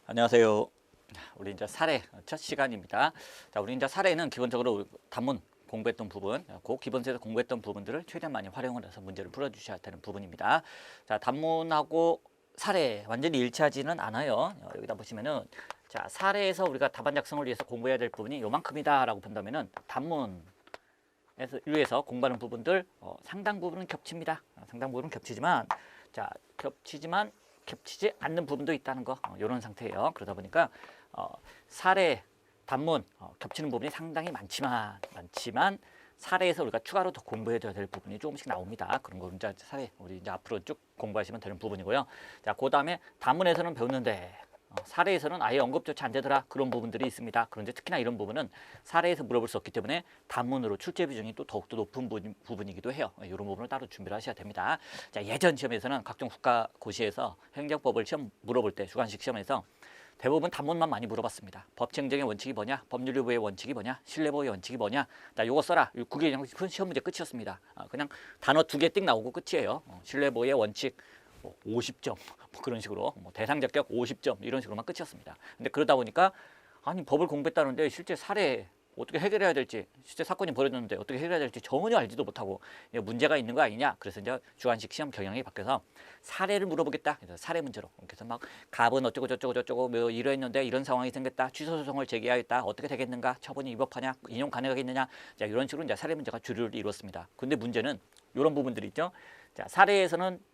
안녕하세요. 우리 이제 사례 첫 시간입니다. 자, 우리 이제 사례는 기본적으로 단문 공부했던 부분, 그 기본서에서 공부했던 부분들을 최대한 많이 활용을 해서 문제를 풀어주셔야 되는 부분입니다. 자, 단문하고 사례 완전히 일치하지는 않아요. 여기다 보시면은 자, 사례에서 우리가 답안 작성을 위해서 공부해야 될 부분이 요만큼이다라고 본다면은 단문에서 위에서 공부하는 부분들 상당 부분은 겹칩니다. 상당 부분은 겹치지만 자, 겹치지 않는 부분도 있다는 거 이런 상태예요. 그러다 보니까 사례, 단문 겹치는 부분이 상당히 많지만 사례에서 우리가 추가로 더 공부해야 될 부분이 조금씩 나옵니다. 그런 거 이제 사례 우리 이제 앞으로 쭉 공부하시면 되는 부분이고요. 자, 그 다음에 단문에서는 배웠는데 사례에서는 아예 언급조차 안 되더라 그런 부분들이 있습니다. 그런데 특히나 이런 부분은 사례에서 물어볼 수 없기 때문에 단문으로 출제 비중이 또 더욱더 높은 부분이기도 해요. 이런 부분을 따로 준비를 하셔야 됩니다. 자, 예전 시험에서는 각종 국가고시에서 행정법을 시험 물어볼 때 주관식 시험에서 대부분 단문만 많이 물어봤습니다. 법쟁정의 원칙이 뭐냐, 법률리보의 원칙이 뭐냐, 신뢰보호의 원칙이 뭐냐, 나 요거 써라. 그게 그냥 시험 문제 끝이었습니다. 그냥 단어 2개 띡 나오고 끝이에요. 신뢰보호의 원칙 50점 뭐 그런 식으로 대상 적격 50점 이런 식으로만 끝이었습니다. 근데 그러다 보니까 아니 법을 공부했다는데 실제 사례 어떻게 해결해야 될지, 실제 사건이 벌어졌는데 어떻게 해결해야 될지 전혀 알지도 못하고 문제가 있는 거 아니냐. 그래서 이제 주관식 시험 경향이 바뀌어서 사례를 물어보겠다. 그래서 사례 문제로. 그래서 막 갑은 어쩌고 저쩌고 뭐 이러했는데 이런 상황이 생겼다. 취소 소송을 제기하였다. 어떻게 되겠는가? 처분이 위법하냐? 인용 가능하겠느냐? 자, 이런 식으로 이제 사례 문제가 주류를 이뤘습니다. 근데 문제는 이런 부분들이 있죠. 자, 사례에서는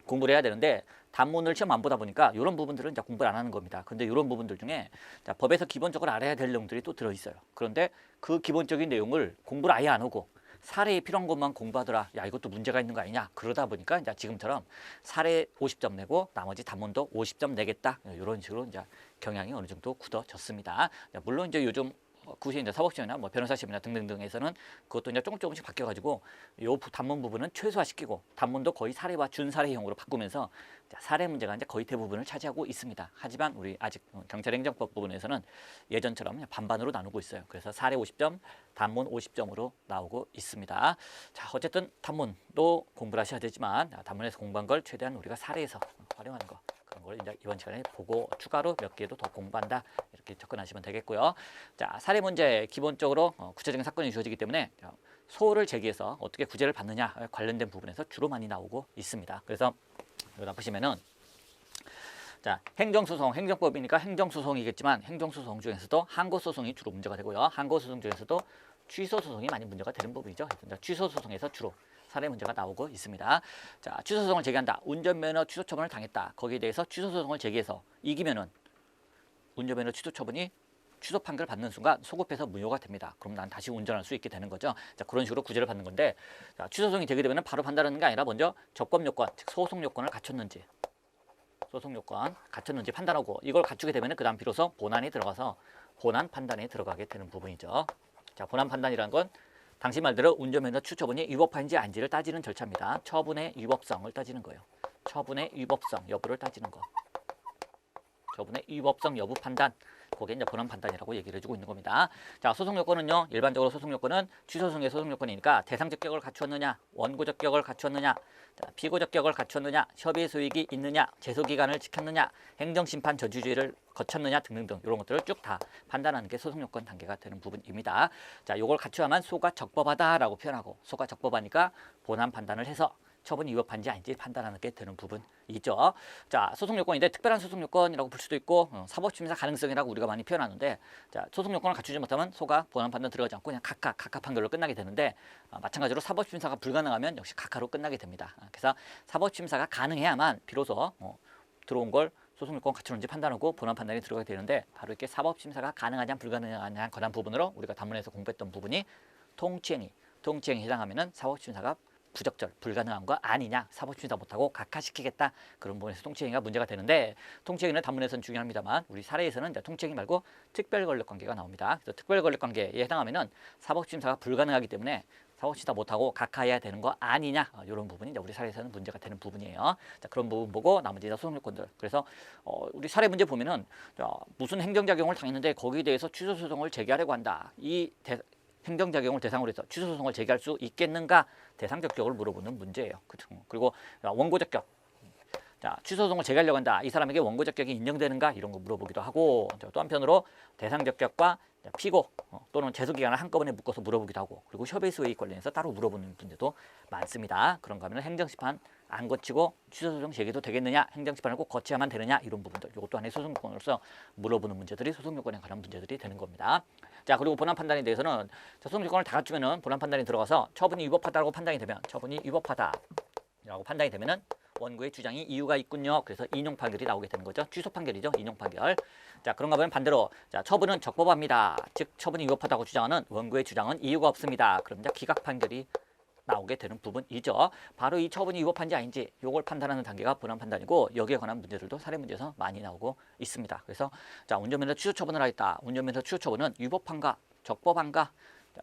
공부를 해야 되는데 단문을 시험 안 보다 보니까 이런 부분들은 이제 공부를 안 하는 겁니다. 근데 이런 부분들 중에 자, 법에서 기본적으로 알아야 될 내용들이 또 들어있어요. 그런데 그 기본적인 내용을 공부를 아예 안 하고 사례에 필요한 것만 공부하더라. 야, 이것도 문제가 있는 거 아니냐. 그러다 보니까 이제 지금처럼 사례 50점 내고 나머지 단문도 50점 내겠다. 이런 식으로 이제 경향이 어느 정도 굳어졌습니다. 물론 이제 요즘 구시 이제 사법시험이나 뭐 변호사 시험이나 등등등에서는 그것도 이제 조금씩 바뀌어가지고 요 단문 부분은 최소화시키고 단문도 거의 사례와 준사례형으로 바꾸면서 사례 문제가 이제 거의 대부분을 차지하고 있습니다. 하지만 우리 아직 경찰행정법 부분에서는 예전처럼 반반으로 나누고 있어요. 그래서 사례 50점, 단문 50점으로 나오고 있습니다. 자, 어쨌든 단문도 공부를 하셔야 되지만 단문에서 공부한 걸 최대한 우리가 사례에서 활용하는 거. 그런 걸 이제 이번 시간에 보고 추가로 몇 개도 더 공부한다 이렇게 접근하시면 되겠고요. 자, 사례 문제 기본적으로 구체적인 사건이 주어지기 때문에 소를 제기해서 어떻게 구제를 받느냐 관련된 부분에서 주로 많이 나오고 있습니다. 그래서 여기다 보시면은 자, 행정소송, 행정법이니까 행정소송이겠지만 행정소송 중에서도 항고소송이 주로 문제가 되고요. 항고소송 중에서도 취소소송이 많이 문제가 되는 부분이죠. 취소소송에서 주로 사례 문제가 나오고 있습니다. 자, 취소소송을 제기한다. 운전면허 취소 처분을 당했다. 거기에 대해서 취소소송을 제기해서 이기면은 운전면허 취소 처분이 취소 판결을 받는 순간 소급해서 무효가 됩니다. 그럼 난 다시 운전할 수 있게 되는 거죠. 자, 그런 식으로 구제를 받는 건데 자, 취소소송이 제기되면 바로 판단하는 게 아니라 먼저 적법 요건, 즉 소송 요건을 갖췄는지 판단하고 이걸 갖추게 되면 그 다음 비로소 본안이 들어가서 본안 판단에 들어가게 되는 부분이죠. 자, 본안 판단이라는 건 당시 말대로 운전면허 취소처분이 위법한지 아닌지를 따지는 절차입니다. 처분의 위법성을 따지는 거예요. 처분의 위법성 여부를 따지는 거. 처분의 위법성 여부 판단. 그게 이제 본안 판단이라고 얘기를 해주고 있는 겁니다. 자, 소송 요건은요. 일반적으로 소송 요건은 취소소송의 소송 요건이니까 대상 적격을 갖추었느냐, 원고 적격을 갖추었느냐, 자, 피고 적격을 갖추었느냐, 협의 소익이 있느냐, 제소 기간을 지켰느냐, 행정심판 저주죄를 거쳤느냐 등등등 이런 것들을 쭉 다 판단하는 게 소송 요건 단계가 되는 부분입니다. 자, 요걸 갖추어야만 소가 적법하다라고 표현하고 소가 적법하니까 본안 판단을 해서 처분이 위법한지 아닌지 판단하는 게 되는 부분이죠. 자, 소송 요건인데 특별한 소송 요건이라고 볼 수도 있고 사법심사 가능성이라고 우리가 많이 표현하는데 자, 소송 요건을 갖추지 못하면 소가 본안 판단 들어가지 않고 그냥 각하 판결로 끝나게 되는데 마찬가지로 사법심사가 불가능하면 역시 각하로 끝나게 됩니다. 그래서 사법심사가 가능해야만 비로소 들어온 걸 소송 요건 갖추는지 판단하고 본안 판단이 들어가게 되는데 바로 이렇게 사법심사가 가능하냐 불가능하냐 관한 부분으로 우리가 단문에서 공부했던 부분이 통치행위 해당하면은 사법심사가 부적절, 불가능한 거 아니냐, 사법심사 못하고 각하시키겠다 그런 부분에서 통치행위가 문제가 되는데 통치행위는 단문에서는 중요합니다만 우리 사례에서는 통치행위 말고 특별권력관계가 나옵니다. 그래서 특별권력관계에 해당하면은 사법심사가 불가능하기 때문에 사법심사 못하고 각하해야 되는 거 아니냐 이런 부분이 이제 우리 사례에서는 문제가 되는 부분이에요. 자, 그런 부분 보고 나머지 소송요건들 그래서 우리 사례 문제 보면은 무슨 행정작용을 당했는데 거기에 대해서 취소소송을 제기하려고 한다. 이 행정작용을 대상으로 해서 취소소송을 제기할 수 있겠는가 대상 적격을 물어보는 문제예요. 그렇죠? 그리고 원고 적격 자, 취소 소송을 제기하려고 한다. 이 사람에게 원고 적격이 인정되는가? 이런 거 물어보기도 하고, 또 한편으로 대상 적격과 피고 또는 제소 기간을 한꺼번에 묶어서 물어보기도 하고, 그리고 협의 수익 관련해서 따로 물어보는 분들도 많습니다. 그런가 하면 행정심판 안 거치고 취소 소송 제기도 되겠느냐, 행정심판을 꼭 거쳐야만 되느냐, 이런 부분들, 이것도 하나의 소송 요건으로서 물어보는 문제들이 소송 요건에 관한 문제들이 되는 겁니다. 자, 그리고 본안 판단에 대해서는 소송 요건을 다 갖추면은 본안 판단이 들어가서 처분이 위법하다고 판단이 되면, 처분이 위법하다라고 판단이 되면은 원고의 주장이 이유가 있군요. 그래서 인용 판결이 나오게 되는 거죠. 취소 판결이죠. 인용 판결. 자, 그런가 보면 반대로, 자, 처분은 적법합니다. 즉 처분이 위법하다고 주장하는 원고의 주장은 이유가 없습니다. 그럼 이제 기각 판결이 나오게 되는 부분이죠. 바로 이 처분이 위법한지 아닌지 요걸 판단하는 단계가 본안 판단이고, 여기에 관한 문제들도 사례 문제에서 많이 나오고 있습니다. 그래서 자, 운전면허 취소 처분을 하겠다. 운전면허 취소 처분은 위법한가, 적법한가?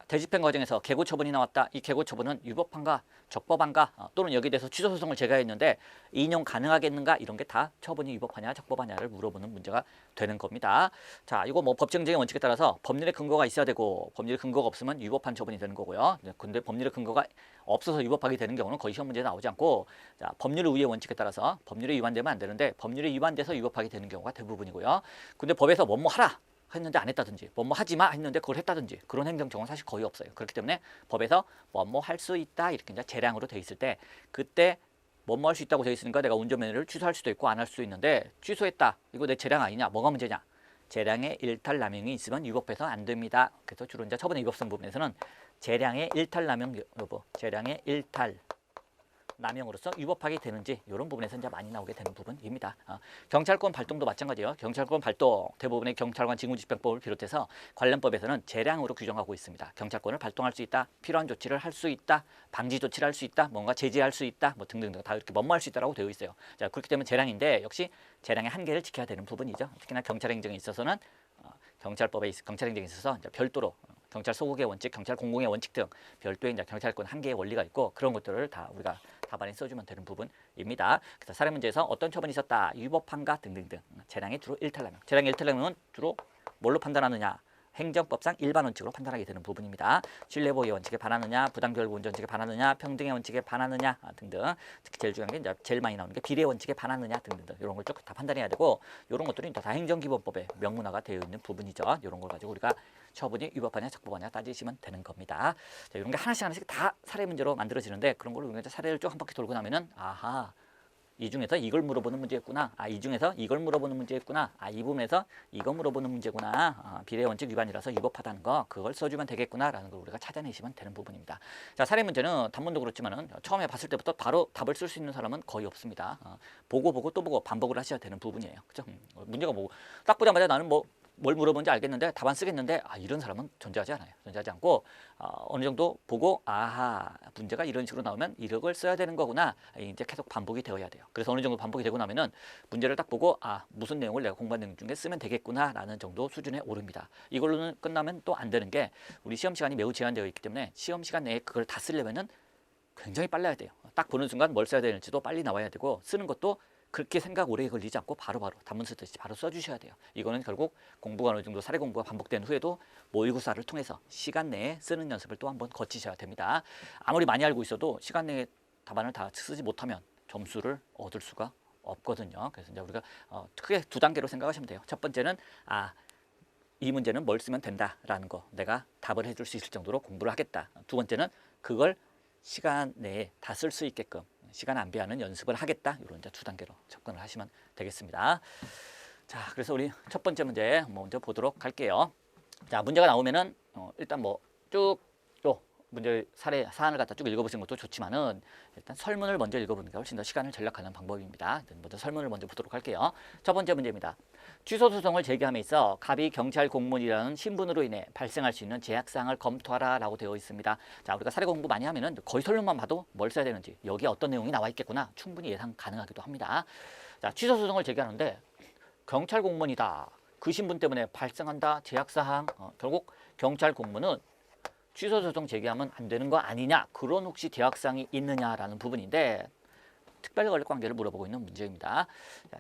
대집행 과정에서 개고 처분이 나왔다. 이 개고 처분은 위법한가, 적법한가, 또는 여기에 대해서 취소 소송을 제기했는데 인용 가능하겠는가, 이런 게 다 처분이 위법하냐, 적법하냐를 물어보는 문제가 되는 겁니다. 자, 이거 뭐 법정적인 원칙에 따라서 법률의 근거가 있어야 되고, 법률의 근거가 없으면 위법한 처분이 되는 거고요. 근데 법률의 근거가 없어서 위법하게 되는 경우는 거의 시험 문제에 나오지 않고, 자, 법률 우위의 원칙에 따라서 법률에 위반되면 안 되는데 법률에 위반돼서 위법하게 되는 경우가 대부분이고요. 근데 법에서 뭐뭐 하라 했는데 안 했다든지, 뭐뭐 하지 마 했는데 그걸 했다든지, 그런 행정정은 사실 거의 없어요. 그렇기 때문에 법에서 뭐뭐 할 수 있다 이렇게 이제 재량으로 돼 있을 때, 그때 뭐뭐 할 수 있다고 돼 있으니까 내가 운전면허를 취소할 수도 있고 안 할 수도 있는데, 취소했다, 이거 내 재량 아니냐, 뭐가 문제냐, 재량의 일탈 남용이 있으면 위법해서 안 됩니다. 그래서 주로 이제 처분의 위법성 부분에서는 재량의 일탈 남용 여부, 재량의 일탈 남용으로서 위법하게 되는지, 이런 부분에서 이제 많이 나오게 되는 부분입니다. 경찰권 발동도 마찬가지예요. 경찰권 발동, 대부분의 경찰관 직무집행법을 비롯해서 관련 법에서는 재량으로 규정하고 있습니다. 경찰권을 발동할 수 있다, 필요한 조치를 할 수 있다, 방지 조치를 할 수 있다, 뭔가 제재할 수 있다, 뭐 등등등 다 이렇게 뭐뭐 할 수 있다라고 되어 있어요. 자, 그렇기 때문에 재량인데 역시 재량의 한계를 지켜야 되는 부분이죠. 특히나 경찰행정에 있어서는 경찰법에 경찰행정에 있어서 이제 별도로 경찰 소국의 원칙, 경찰 공공의 원칙 등 별도의 이제 경찰권 한계의 원리가 있고, 그런 것들을 다 우리가 답안에 써주면 되는 부분입니다. 그래서 사례 문제에서 어떤 처분이 있었다, 위법한가 등등등, 재량의 주로 일탈남용, 재량의 일탈남용은 주로 뭘로 판단하느냐, 행정법상 일반 원칙으로 판단하게 되는 부분입니다. 신뢰보호의 원칙에 반하느냐, 부당결국 운전칙에 반하느냐, 평등의 원칙에 반하느냐 등등. 특히 제일 중요한 게 이제 제일 많이 나오는 게 비례 원칙에 반하느냐 등등등, 이런 걸 쭉 다 판단해야 되고, 이런 것들이 다 행정기본법에 명문화가 되어 있는 부분이죠. 이런 걸 가지고 우리가 처분이 위법하냐 적법하냐 따지시면 되는 겁니다. 자, 이런 게 하나씩 하나씩 다 사례 문제로 만들어지는데, 그런 걸 우리가 사례를 쭉 한 바퀴 돌고 나면은, 아하, 이 중에서 이걸 물어보는 문제였구나, 이 중에서 이걸 물어보는 문제였구나, 이 부분에서 이거 물어보는 문제구나, 비례 원칙 위반이라서 위법하다는 거, 그걸 써주면 되겠구나라는 걸 우리가 찾아내시면 되는 부분입니다. 자, 사례 문제는 단문도 그렇지만은 처음에 봤을 때부터 바로 답을 쓸 수 있는 사람은 거의 없습니다. 보고 또 보고 반복을 하셔야 되는 부분이에요. 그죠? 문제가 뭐 딱 보자마자 나는 뭘 물어보는지 알겠는데 답안 쓰겠는데, 이런 사람은 존재하지 않아요. 존재하지 않고, 어느 정도 보고, 아하, 문제가 이런 식으로 나오면 이걸 써야 되는 거구나, 이제 계속 반복이 되어야 돼요. 그래서 어느 정도 반복이 되고 나면은 문제를 딱 보고, 무슨 내용을 내가 공부한 내용 중에 쓰면 되겠구나 라는 정도 수준에 오릅니다. 이걸로는 끝나면 또 안 되는 게, 우리 시험 시간이 매우 제한되어 있기 때문에 시험 시간 내에 그걸 다 쓰려면은 굉장히 빨라야 돼요. 딱 보는 순간 뭘 써야 되는지도 빨리 나와야 되고, 쓰는 것도 그렇게 생각 오래 걸리지 않고 바로바로 단문 쓰듯이 바로 써주셔야 돼요. 이거는 결국 공부가 어느 정도 사례 공부가 반복된 후에도 모의고사를 통해서 시간 내에 쓰는 연습을 또 한번 거치셔야 됩니다. 아무리 많이 알고 있어도 시간 내에 답안을 다 쓰지 못하면 점수를 얻을 수가 없거든요. 그래서 이제 우리가 크게 두 단계로 생각하시면 돼요. 첫 번째는 이 문제는 뭘 쓰면 된다라는 거, 내가 답을 해줄 수 있을 정도로 공부를 하겠다. 두 번째는 그걸 시간 내에 다 쓸 수 있게끔 시간 낭비하는 연습을 하겠다. 이런 이제 두 단계로 접근을 하시면 되겠습니다. 자, 그래서 우리 첫 번째 문제 먼저 보도록 할게요. 자, 문제가 나오면은 일단 쭉 문제 사안을 갖다 쭉 읽어보시는 것도 좋지만은, 일단 설문을 먼저 읽어보는 게 훨씬 더 시간을 절약하는 방법입니다. 먼저 설문을 먼저 보도록 할게요. 첫 번째 문제입니다. 취소 소송을 제기함에 있어 갑이 경찰 공무원이라는 신분으로 인해 발생할 수 있는 제약사항을 검토하라 라고 되어 있습니다. 자, 우리가 사례 공부 많이 하면은 거의 설문만 봐도 뭘 써야 되는지, 여기에 어떤 내용이 나와 있겠구나 충분히 예상 가능하기도 합니다. 자, 취소 소송을 제기하는데 경찰 공무원이다, 그 신분 때문에 발생한다 제약사항, 결국 경찰 공무원은 취소소송 제기하면 안 되는 거 아니냐, 그런 혹시 제약사항이 있느냐라는 부분인데, 특별권력관계를 물어보고 있는 문제입니다.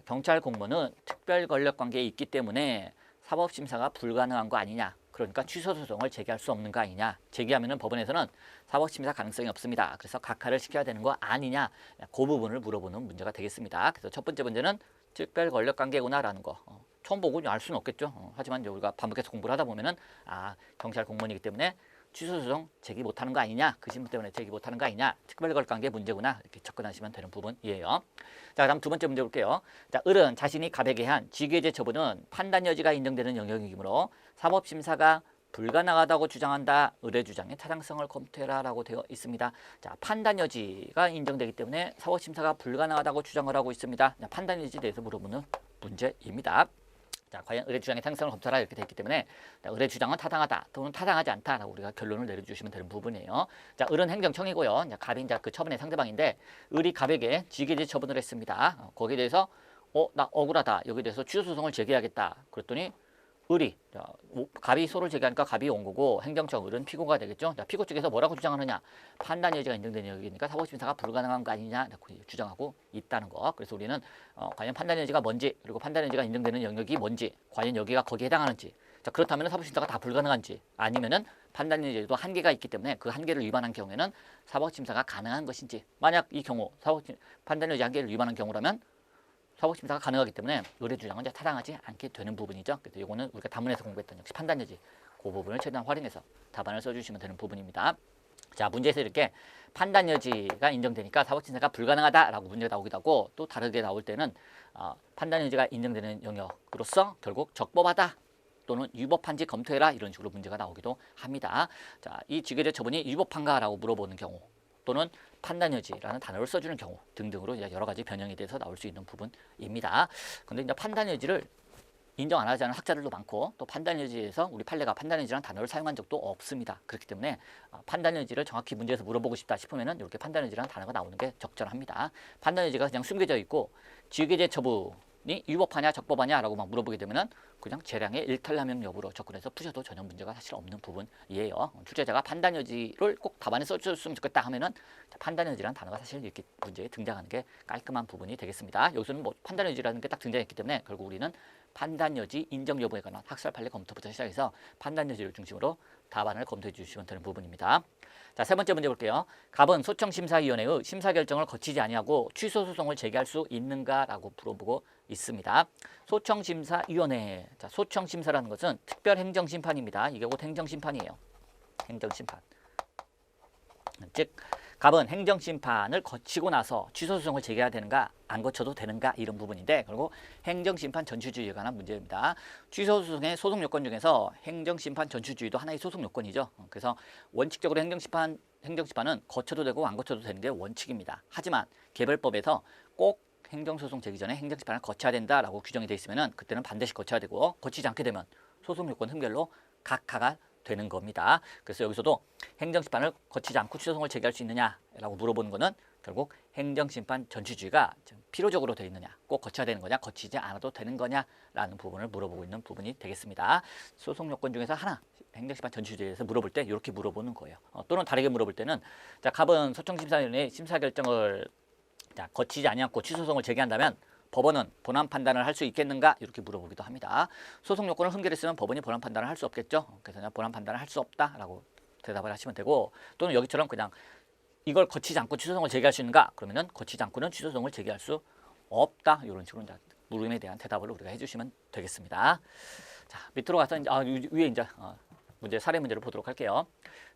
경찰 공무원은 특별권력관계에 있기 때문에 사법심사가 불가능한 거 아니냐, 그러니까 취소 소송을 제기할 수 없는 거 아니냐. 제기하면은 법원에서는 사법심사 가능성이 없습니다. 그래서 각하를 시켜야 되는 거 아니냐. 그 부분을 물어보는 문제가 되겠습니다. 그래서 첫 번째 문제는 특별 권력 관계구나라는 거. 처음 보고 알 수는 없겠죠. 하지만 이제 우리가 반복해서 공부를 하다 보면은 경찰 공무원이기 때문에 취소 소송 제기 못하는 거 아니냐, 그 신분 때문에 제기 못하는 거 아니냐, 특별 권력 관계 문제구나 이렇게 접근하시면 되는 부분이에요. 자, 그다음 두 번째 문제 볼게요. 자, 을은 자신이 갑에게 한 직위해제 처분은 판단 여지가 인정되는 영역이므로 사법심사가 불가능하다고 주장한다. 을의 주장의 타당성을 검토해라라고 되어 있습니다. 자, 판단 여지가 인정되기 때문에 사법심사가 불가능하다고 주장을 하고 있습니다. 자, 판단 여지에 대해서 물어보는 문제입니다. 자, 과연 을의 주장의 타당성을 검토하라 이렇게 되어 있기 때문에 을의 주장은 타당하다 또는 타당하지 않다라고 우리가 결론을 내려주시면 되는 부분이에요. 자, 을은 행정청이고요. 자, 갑이 이제 그 처분의 상대방인데 을이 갑에게 직위해제 처분을 했습니다. 거기에 대해서 나 억울하다. 여기에 대해서 취소 소송을 제기하겠다. 그랬더니 을이 갑이 소를 제기하니까 갑이 온 거고 행정청 을은 피고가 되겠죠. 자, 피고 측에서 뭐라고 주장하느냐? 판단 여지가 인정되는 영역이니까 사법심사가 불가능한 거 아니냐 이렇게 주장하고 있다는 거. 그래서 우리는 과연 판단 여지가 뭔지 그리고 판단 여지가 인정되는 영역이 뭔지 과연 여기가 거기에 해당하는지 자, 그렇다면 사법심사가 다 불가능한지 아니면은 판단 여지에도 한계가 있기 때문에 그 한계를 위반한 경우에는 사법심사가 가능한 것인지 만약 이 경우 판단 여지 한계를 위반한 경우라면 사법심사가 가능하기 때문에 을의 주장은 이제 타당하지 않게 되는 부분이죠. 그래서 이거는 우리가 단문에서 공부했던 역시 판단여지 그 부분을 최대한 활용해서 답안을 써주시면 되는 부분입니다. 자, 문제에서 이렇게 판단여지가 인정되니까 사법심사가 불가능하다라고 문제가 나오기도 하고 또 다르게 나올 때는 판단여지가 인정되는 영역으로서 결국 적법하다 또는 위법한지 검토해라 이런 식으로 문제가 나오기도 합니다. 자, 이 직위해제 처분이 위법한가라고 물어보는 경우 또는 판단여지라는 단어를 써주는 경우 등등으로 이제 여러 가지 변형에 대해서 나올 수 있는 부분입니다. 근데 이제 판단여지를 인정 안 하지 않은 학자들도 많고 또 판단여지에서 우리 판례가 판단여지라는 단어를 사용한 적도 없습니다. 그렇기 때문에 판단여지를 정확히 문제에서 물어보고 싶다 싶으면은 이렇게 판단여지라는 단어가 나오는 게 적절합니다. 판단여지가 그냥 숨겨져 있고 직위해제 처분이 위법하냐 적법하냐라고 막 물어보게 되면은 그냥 재량의 일탈남용 여부로 접근해서 푸셔도 전혀 문제가 사실 없는 부분이에요. 출제자가 판단여지를 꼭 답안에 써주셨으면 좋겠다 하면은 판단여지라는 단어가 사실 이렇게 문제에 등장하는 게 깔끔한 부분이 되겠습니다. 여기서는 뭐 판단여지라는 게 딱 등장했기 때문에 결국 우리는 판단여지 인정 여부에 관한 학설 판례 검토부터 시작해서 판단여지를 중심으로 답안을 검토해 주시면 되는 부분입니다. 자, 세 번째 문제 볼게요. 갑은 소청심사위원회의 심사 결정을 거치지 아니하고 취소 소송을 제기할 수 있는가라고 물어보고 있습니다. 소청심사위원회. 자, 소청심사라는 것은 특별행정심판입니다. 이게 곧 행정심판이에요. 행정심판. 즉 갑은 행정심판을 거치고 나서 취소소송을 제기해야 되는가 안 거쳐도 되는가 이런 부분인데 결국 행정심판 전추주의에 관한 문제입니다. 취소소송의 소송 요건 중에서 행정심판 전추주의도 하나의 소송 요건이죠. 그래서 원칙적으로 행정심판은 거쳐도 되고 안 거쳐도 되는 게 원칙입니다. 하지만 개별법에서 꼭 행정소송 제기 전에 행정심판을 거쳐야 된다라고 규정이 되어 있으면 그때는 반드시 거쳐야 되고 거치지 않게 되면 소송 요건 흠결로 각하가 되는 겁니다. 그래서 여기서도 행정심판을 거치지 않고 취소소송을 제기할 수 있느냐라고 물어보는 거는 결국 행정심판 전추주의가 필요적으로 되어 있느냐, 꼭 거쳐야 되는 거냐, 거치지 않아도 되는 거냐라는 부분을 물어보고 있는 부분이 되겠습니다. 소송 요건 중에서 하나, 행정심판 전추주의에서 물어볼 때 이렇게 물어보는 거예요. 또는 다르게 물어볼 때는 자, 갑은 소청심사위원회의 심사 결정을 거치지 않고 취소소송을 제기한다면 법원은 본안 판단을 할 수 있겠는가 이렇게 물어보기도 합니다. 소송 요건을 흠결했으면 법원이 본안 판단을 할 수 없겠죠. 그래서 본안 판단을 할 수 없다라고 대답을 하시면 되고 또는 여기처럼 그냥 이걸 거치지 않고 취소소송을 제기할 수 있는가 그러면은 거치지 않고는 취소소송을 제기할 수 없다 이런 식으로 이제 물음에 대한 대답을 우리가 해주시면 되겠습니다. 자, 밑으로 가서 이제 위에 이제 문제 사례 문제를 보도록 할게요.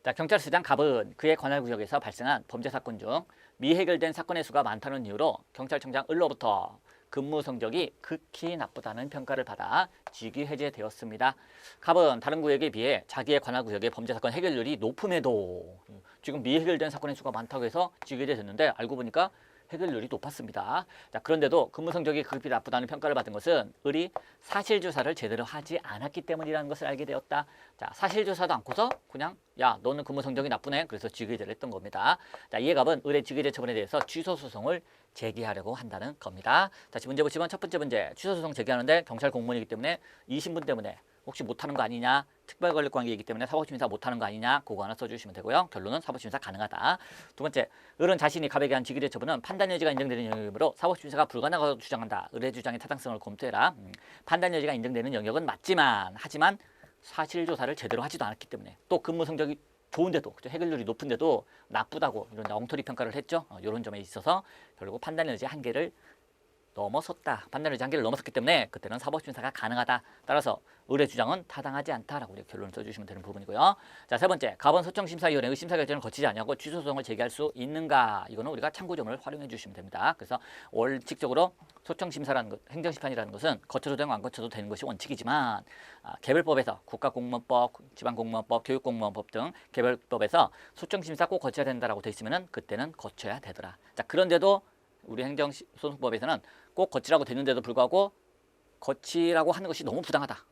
자, 경찰서장 갑은 그의 관할 구역에서 발생한 범죄 사건 중 미해결된 사건의 수가 많다는 이유로 경찰청장 을로부터 근무 성적이 극히 나쁘다는 평가를 받아 직위 해제되었습니다. 갑은 다른 구역에 비해 자기의 관할 구역의 범죄 사건 해결률이 높음에도 지금 미해결된 사건의 수가 많다고 해서 직위 해제됐는데 알고 보니까 해결률이 높았습니다. 자, 그런데도 근무 성적이 극히 나쁘다는 평가를 받은 것은 을이 사실조사를 제대로 하지 않았기 때문이라는 것을 알게 되었다. 자, 사실조사도 않고서 그냥 야 너는 근무 성적이 나쁘네 그래서 직위해제를 했던 겁니다. 자, 이에 갑은 을의 직위해제 처분에 대해서 취소소송을 제기하려고 한다는 겁니다. 다시 문제 보시면 첫 번째 문제 취소소송 제기하는데 경찰 공무원이기 때문에 이 신분 때문에 혹시 못하는 거 아니냐 특별권력관계이기 때문에 사법심사 못하는 거 아니냐 그거 하나 써주시면 되고요. 결론은 사법심사 가능하다. 두 번째 을은 자신이 갑에게 한 직위해제 처분은 판단 여지가 인정되는 영역이므로 사법심사가 불가능하다고 주장한다. 을의 주장의 타당성을 검토해라. 판단 여지가 인정되는 영역은 맞지만 하지만 사실 조사를 제대로 하지도 않았기 때문에 또 근무 성적이 좋은데도 그죠? 해결률이 높은데도 나쁘다고 이런 엉터리 평가를 했죠. 이런 점에 있어서 결국 판단 여지 한계를 넘어섰다. 판단 여지 한계를 넘어섰기 때문에 그때는 사법심사가 가능하다. 따라서 의뢰 주장은 타당하지 않다라고 이렇게 결론을 써주시면 되는 부분이고요. 자, 세 번째, 가번 소청심사위원회의 심사 결정을 거치지 않냐고 취소 소송을 제기할 수 있는가? 이거는 우리가 참고점을 활용해 주시면 됩니다. 그래서 원칙적으로 소청심사라는 것, 행정심판이라는 것은 거쳐도 되고 안 거쳐도 되는 것이 원칙이지만 개별법에서 국가공무원법, 지방공무원법, 교육공무원법 등 개별법에서 소청심사 꼭 거쳐야 된다라고 돼 있으면은 그때는 거쳐야 되더라. 자, 그런데도 우리 행정소송법에서는 꼭 거치라고 되는데도 불구하고 거치라고 하는 것이 너무 부당하다.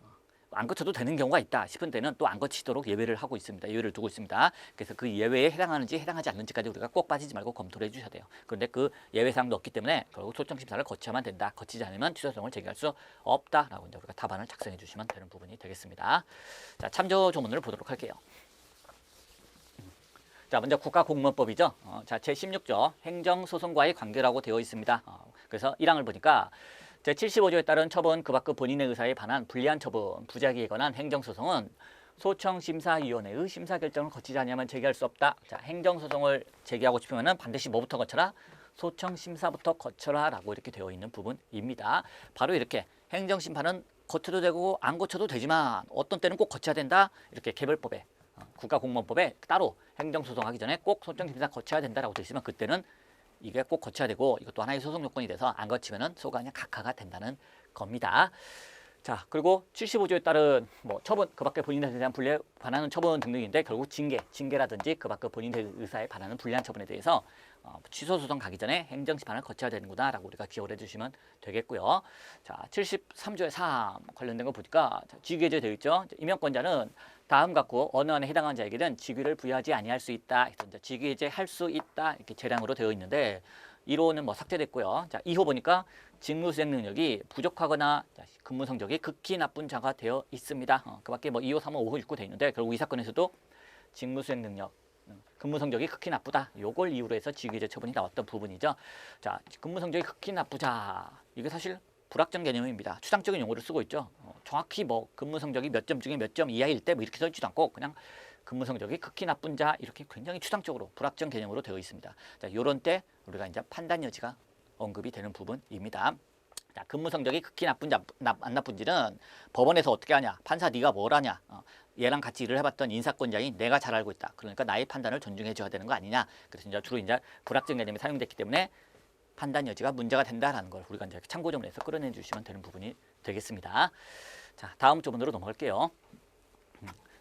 안 거쳐도 되는 경우가 있다 싶은 때는 또 안 거치도록 예외를 하고 있습니다. 예외를 두고 있습니다. 그래서 그 예외에 해당하는지 해당하지 않는지까지 우리가 꼭 빠지지 말고 검토를 해주셔야 돼요. 그런데 그 예외 사항도 없기 때문에 결국 소청심사를 거쳐야만 된다. 거치지 않으면 취소소송을 제기할 수 없다라고 이제 우리가 답안을 작성해 주시면 되는 부분이 되겠습니다. 자, 참조 조문을 보도록 할게요. 자, 먼저 국가공무원법이죠. 자, 제16조 행정소송과의 관계라고 되어 있습니다. 그래서 1항을 보니까 제75조에 따른 처분 그 밖의 본인의 의사에 반한 불리한 처분, 부작위에 관한 행정소송은 소청심사위원회의 심사 결정을 거치지 않으면 제기할 수 없다. 자, 행정소송을 제기하고 싶으면 반드시 뭐부터 거쳐라? 소청심사부터 거쳐라라고 이렇게 되어 있는 부분입니다. 바로 이렇게 행정심판은 거쳐도 되고 안 거쳐도 되지만 어떤 때는 꼭 거쳐야 된다. 이렇게 개별법에 국가공무원법에 따로 행정소송하기 전에 꼭 소청심사 거쳐야 된다라고 되어 있으면 그때는 이게 꼭 거쳐야 되고 이것도 하나의 소송 요건이 돼서 안 거치면은 소관이 각하가 된다는 겁니다. 자, 그리고 75조에 따른 뭐 처분, 그 밖에 본인에 대한 불리에 반하는 처분 등등인데 결국 징계라든지 그 밖에 본인의 의사에 반하는 불리한 처분에 대해서 취소 소송 가기 전에 행정심판을 거쳐야 되는구나라고 우리가 기억을 해주시면 되겠고요. 자, 73조의 3 관련된 거 보니까 직위해제 되어 있죠. 임명권자는 다음 갖고 어느 안에 해당하는 자에게는 직위를 부여하지 아니할 수 있다. 직위해제 할 수 있다 이렇게 재량으로 되어 있는데 1호는 뭐 삭제됐고요. 자, 2호 보니까 직무수행 능력이 부족하거나 근무 성적이 극히 나쁜 자가 되어 있습니다. 그 밖에 뭐 2호, 3호, 5호, 6호 되어 있는데 결국 이 사건에서도 직무수행 능력, 근무 성적이 극히 나쁘다. 요걸 이유로 해서 직위해제 처분이 나왔던 부분이죠. 자, 근무 성적이 극히 나쁘자. 이게 사실 불확정 개념입니다. 추상적인 용어를 쓰고 있죠. 정확히 뭐 근무 성적이 몇 점 중에 몇 점 이하일 때 뭐 이렇게 써 있지도 않고 그냥 근무 성적이 극히 나쁜 자 이렇게 굉장히 추상적으로 불확정 개념으로 되어 있습니다. 자, 요런 때 우리가 이제 판단 여지가 언급이 되는 부분입니다. 자, 근무 성적이 극히 나쁜지 안 나쁜지는 법원에서 어떻게 하냐, 판사 네가 뭘 하냐, 얘랑 같이 일을 해봤던 인사권자인 내가 잘 알고 있다. 그러니까 나의 판단을 존중해줘야 되는 거 아니냐. 그래서 이제 주로 이제 불확정 개념이 사용됐기 때문에 판단 여지가 문제가 된다라는 걸 우리가 이제 참고점을 해서 끌어내 주시면 되는 부분이 되겠습니다. 자, 다음 조문으로 넘어갈게요.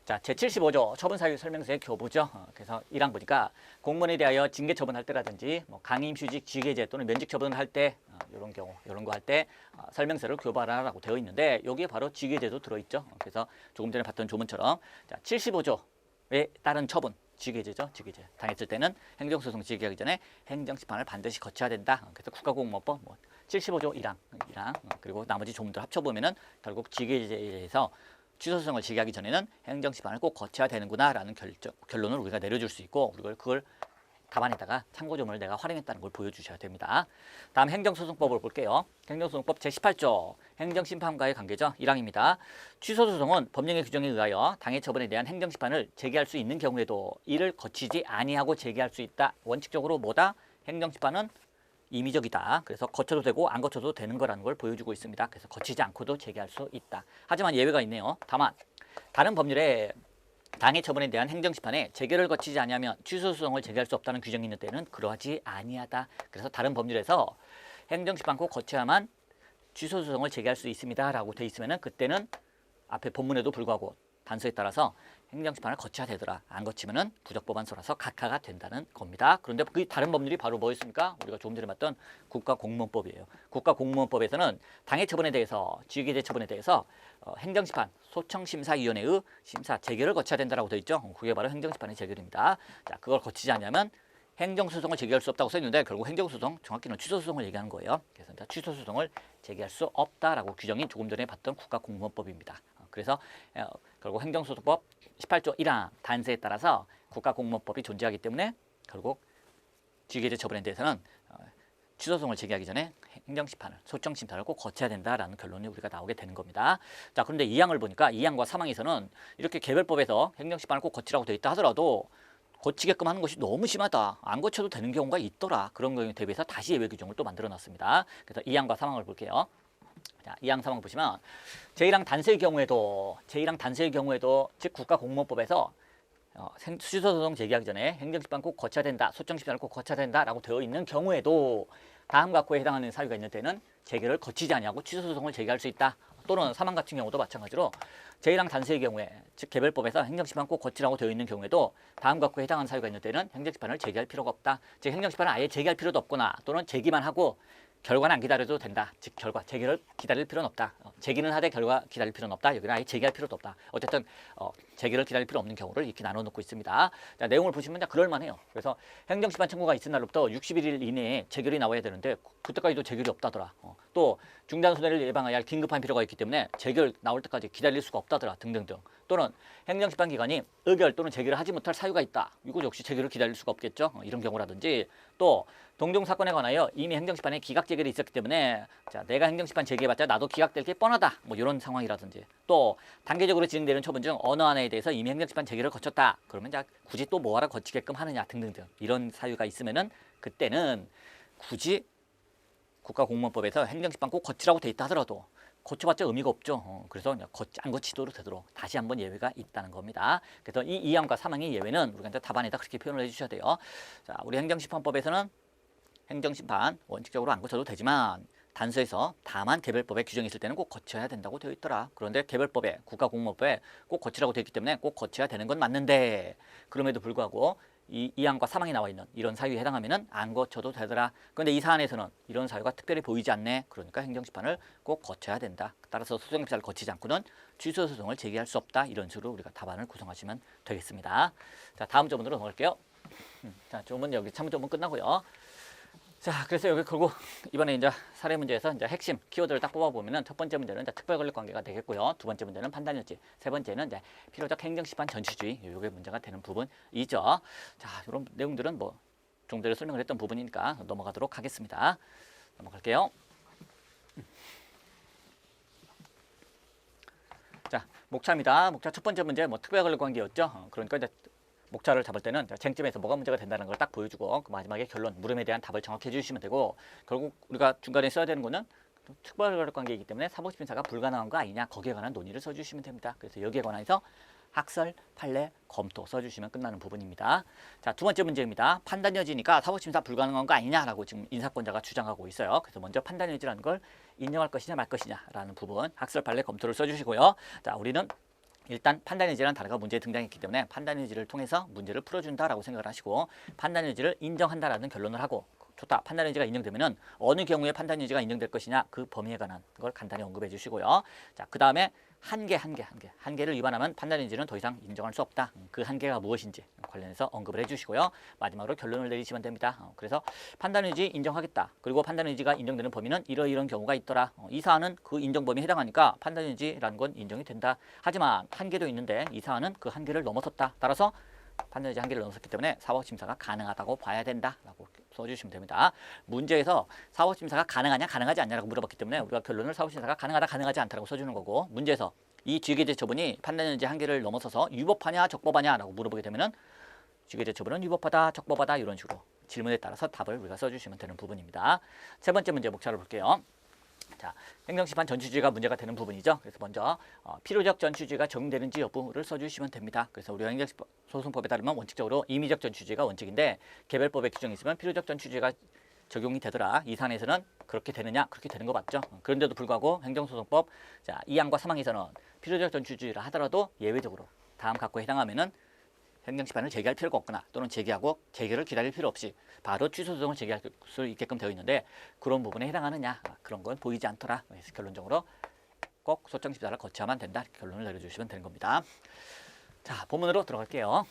자, 제75조 처분사유 설명서의 교부죠. 그래서 1항 보니까 공무원에 대하여 징계 처분할 때라든지 뭐 강임, 휴직, 직위해제 또는 면직 처분을 할 때 이런 경우 이런 거 할 때 설명서를 교부하라고 되어 있는데 여기에 바로 직위해제도 들어있죠. 그래서 조금 전에 봤던 조문처럼 자, 75조에 따른 처분 직위해제죠. 직위해제 당했을 때는 행정소송 제기하기 전에 행정심판을 반드시 거쳐야 된다. 그래서 국가공무원법 뭐 75조 1항 그리고 나머지 조문들 합쳐보면은 결국 직위해제에서 취소소송을 제기하기 전에는 행정심판을 꼭 거쳐야 되는구나라는 결론을 우리가 내려줄 수 있고 그걸 답안에다가 참고점을 내가 활용했다는 걸 보여주셔야 됩니다. 다음 행정소송법을 볼게요. 행정소송법 제18조 행정심판과의 관계죠. 1항입니다. 취소소송은 법령의 규정에 의하여 당해 처분에 대한 행정심판을 제기할 수 있는 경우에도 이를 거치지 아니하고 제기할 수 있다. 원칙적으로 뭐다? 행정심판은 임의적이다. 그래서 거쳐도 되고 안 거쳐도 되는 거라는 걸 보여주고 있습니다. 그래서 거치지 않고도 제기할 수 있다. 하지만 예외가 있네요. 다만 다른 법률에 당해 처분에 대한 행정심판에 재결을 거치지 아니하면 취소소송을 제기할 수 없다는 규정이 있는 때는 그러하지 아니하다. 그래서 다른 법률에서 행정심판 꼭 거쳐야만 취소소송을 제기할 수 있습니다. 라고 돼 있으면 그때는 앞에 본문에도 불구하고 단서에 따라서 행정심판을 거쳐야 되더라. 안 거치면은 부적법한소라서 각하가 된다는 겁니다. 그런데 그 다른 법률이 바로 뭐였습니까? 우리가 조금 전에 봤던 국가공무원법이에요. 국가공무원법에서는 당해 처분에 대해서 직위해제 처분에 대해서 행정심판, 소청심사위원회의 심사 재결을 거쳐야 된다라고 되어 있죠. 그게 바로 행정심판의 재결입니다. 자, 그걸 거치지 않으면 행정소송을 제기할 수 없다고 써있는데 결국 행정소송, 정확히는 취소소송을 얘기하는 거예요. 그래서 취소소송을 제기할 수 없다라고 규정이 조금 전에 봤던 국가공무원법입니다. 그래서 결국 행정소송법 18조 1항 단서에 따라서 국가공무원법이 존재하기 때문에 결국 직위해제 처분에 대해서는 취소소송을 제기하기 전에 행정심판을, 소청심판을 꼭 거쳐야 된다라는 결론이 우리가 나오게 되는 겁니다. 자, 그런데 2항을 보니까 2항과 3항에서는 이렇게 개별법에서 행정심판을 꼭 거치라고 되어 있다 하더라도 거치게끔 하는 것이 너무 심하다. 안 거쳐도 되는 경우가 있더라. 그런 경우에 대비해서 다시 예외 규정을 또 만들어 놨습니다. 그래서 2항과 3항을 볼게요. 자, 2항 3항 보시면 제1항 단서의 경우에도 즉 국가공무원법에서 수시소송 제기하기 전에 행정심판 꼭 거쳐야 된다, 소청심판을 꼭 거쳐야 된다라고 되어 있는 경우에도 다음 각호에 해당하는 사유가 있는 때는 재개를 거치지 아니하고 취소소송을 제기할 수 있다. 또는 3항 같은 경우도 마찬가지로 제1항 단서의 경우에 즉 개별법에서 행정심판 꼭 거치라고 되어 있는 경우에도 다음 각호에 해당하는 사유가 있는 때는 행정심판을 제기할 필요가 없다. 즉 행정심판을 아예 제기할 필요도 없거나 또는 제기만 하고 결과는 안 기다려도 된다. 즉 결과, 재개를 기다릴 필요는 없다. 제기는 하되 결과 기다릴 필요는 없다. 여기는 아예 제기할 필요도 없다. 어쨌든 재개를 기다릴 필요 없는 경우를 이렇게 나눠 놓고 있습니다. 자, 내용을 보시면 그럴만해요. 그래서 행정심판 청구가 있은 날로부터 61일 이내에 재결이 나와야 되는데 그때까지도 재결이 없다더라. 또 중단 손해를 예방해야 할 긴급한 필요가 있기 때문에 재결 나올 때까지 기다릴 수가 없다더라. 등등등. 또는 행정심판 기관이 의결 또는 재결을 하지 못할 사유가 있다. 이거 역시 재결을 기다릴 수가 없겠죠. 이런 경우라든지 또 동종 사건에 관하여 이미 행정심판에 기각 재결이 있었기 때문에 자, 내가 행정심판 제기해봤자 나도 기각될 게 뻔하다. 뭐 이런 상황이라든지 또 단계적으로 진행되는 처분 중 어느 하나에 대해서 이미 행정심판 제기를 거쳤다. 그러면 자, 굳이 또 뭐하러 거치게끔 하느냐 등등등 이런 사유가 있으면은 그때는 굳이 국가공무원법에서 행정심판 꼭 거치라고 돼 있다 하더라도 거쳐봤자 의미가 없죠. 그래서 안 거치도록 되도록 다시 한번 예외가 있다는 겁니다. 그래서 이 2항과 3항의 예외는 우리가 이제 답안에다 그렇게 표현을 해주셔야 돼요. 자, 우리 행정심판법에서는 행정심판 원칙적으로 안 거쳐도 되지만 단서에서 다만 개별법에 규정이 있을 때는 꼭 거쳐야 된다고 되어 있더라. 그런데 개별법에 국가공무원법에 꼭 거치라고 되어 있기 때문에 꼭 거쳐야 되는 건 맞는데 그럼에도 불구하고 이 2항과 3항이 나와 있는 이런 사유에 해당하면은 안 거쳐도 되더라. 그런데 이 사안에서는 이런 사유가 특별히 보이지 않네. 그러니까 행정심판을 꼭 거쳐야 된다. 따라서 소송심사를 거치지 않고는 취소소송을 제기할 수 없다. 이런 식으로 우리가 답안을 구성하시면 되겠습니다. 자, 다음 조문으로 넘어갈게요. 자, 조문 여기 참문 조문 끝나고요. 자, 그래서 여기 결국 이번에 이제 사례 문제에서 이제 핵심 키워드를 딱 뽑아보면은 첫 번째 문제는 이제 특별 권력 관계가 되겠고요. 두 번째 문제는 판단일지, 세 번째는 이제 필요적 행정심판 전치주의, 요게 문제가 되는 부분이죠. 자, 이런 내용들은 뭐 종대로 설명을 했던 부분이니까 넘어가도록 하겠습니다. 넘어갈게요. 자, 목차입니다. 목차 첫 번째 문제 뭐 특별 권력 관계였죠. 그러니까 이제 목차를 잡을 때는 쟁점에서 뭐가 문제가 된다는 걸 딱 보여주고 그 마지막에 결론, 물음에 대한 답을 정확히 해주시면 되고 결국 우리가 중간에 써야 되는 거는 특별 권력 관계이기 때문에 사법심사가 불가능한 거 아니냐 거기에 관한 논의를 써주시면 됩니다. 그래서 여기에 관해서 학설, 판례, 검토 써주시면 끝나는 부분입니다. 자, 두 번째 문제입니다. 판단 여지니까 사법심사 불가능한 거 아니냐라고 지금 인사권자가 주장하고 있어요. 그래서 먼저 판단 여지라는 걸 인정할 것이냐 말 것이냐라는 부분 학설, 판례, 검토를 써주시고요. 자, 우리는 일단 판단의지라는 단어가 문제에 등장했기 때문에 판단의지를 통해서 문제를 풀어준다라고 생각을 하시고 판단의지를 인정한다라는 결론을 하고 좋다. 판단의지가 인정되면은 어느 경우에 판단의지가 인정될 것이냐 그 범위에 관한 걸 간단히 언급해 주시고요. 자, 그 다음에 한계를 위반하면 판단의지는 더 이상 인정할 수 없다. 그 한계가 무엇인지 관련해서 언급을 해주시고요. 마지막으로 결론을 내리시면 됩니다. 그래서 판단의지 인정하겠다. 그리고 판단의지가 인정되는 범위는 이러이런 경우가 있더라. 이 사안은 그 인정 범위에 해당하니까 판단의지라는 건 인정이 된다. 하지만 한계도 있는데 이 사안은 그 한계를 넘어섰다. 따라서 판단의지 한계를 넘어섰기 때문에 사법심사가 가능하다고 봐야 된다라고 써주시면 됩니다. 문제에서 사법심사가 가능하냐 가능하지 않냐라고 물어봤기 때문에 우리가 결론을 사법심사가 가능하다 가능하지 않다라고 써주는 거고 문제에서 이 쥐계제 처분이 판단의지 한계를 넘어서서 위법하냐 적법하냐라고 물어보게 되면은 쥐계제 처분은 위법하다 적법하다 이런 식으로 질문에 따라서 답을 우리가 써주시면 되는 부분입니다. 세 번째 문제 목차를 볼게요. 자, 행정심판 전치주의가 문제가 되는 부분이죠. 그래서 먼저 필요적 전치주의가 적용되는지 여부를 써주시면 됩니다. 그래서 우리가 행정소송법에 따르면 원칙적으로 임의적 전치주의가 원칙인데 개별법에 규정이 있으면 필요적 전치주의가 적용이 되더라. 이 사안에서는 그렇게 되느냐? 그렇게 되는 거 맞죠? 그런데도 불구하고 행정소송법 자, 2항과 3항에서는 필요적 전치주의라 하더라도 예외적으로 다음 각호에 해당하면은 행정심판을 제기할 필요가 없거나 또는 제기하고 재결을 기다릴 필요 없이 바로 취소소송을 제기할 수 있게끔 되어 있는데 그런 부분에 해당하느냐 그런 건 보이지 않더라. 그래서 결론적으로 꼭 소청심사를 거쳐야만 된다. 결론을 내려주시면 되는 겁니다. 자, 본문으로 들어갈게요.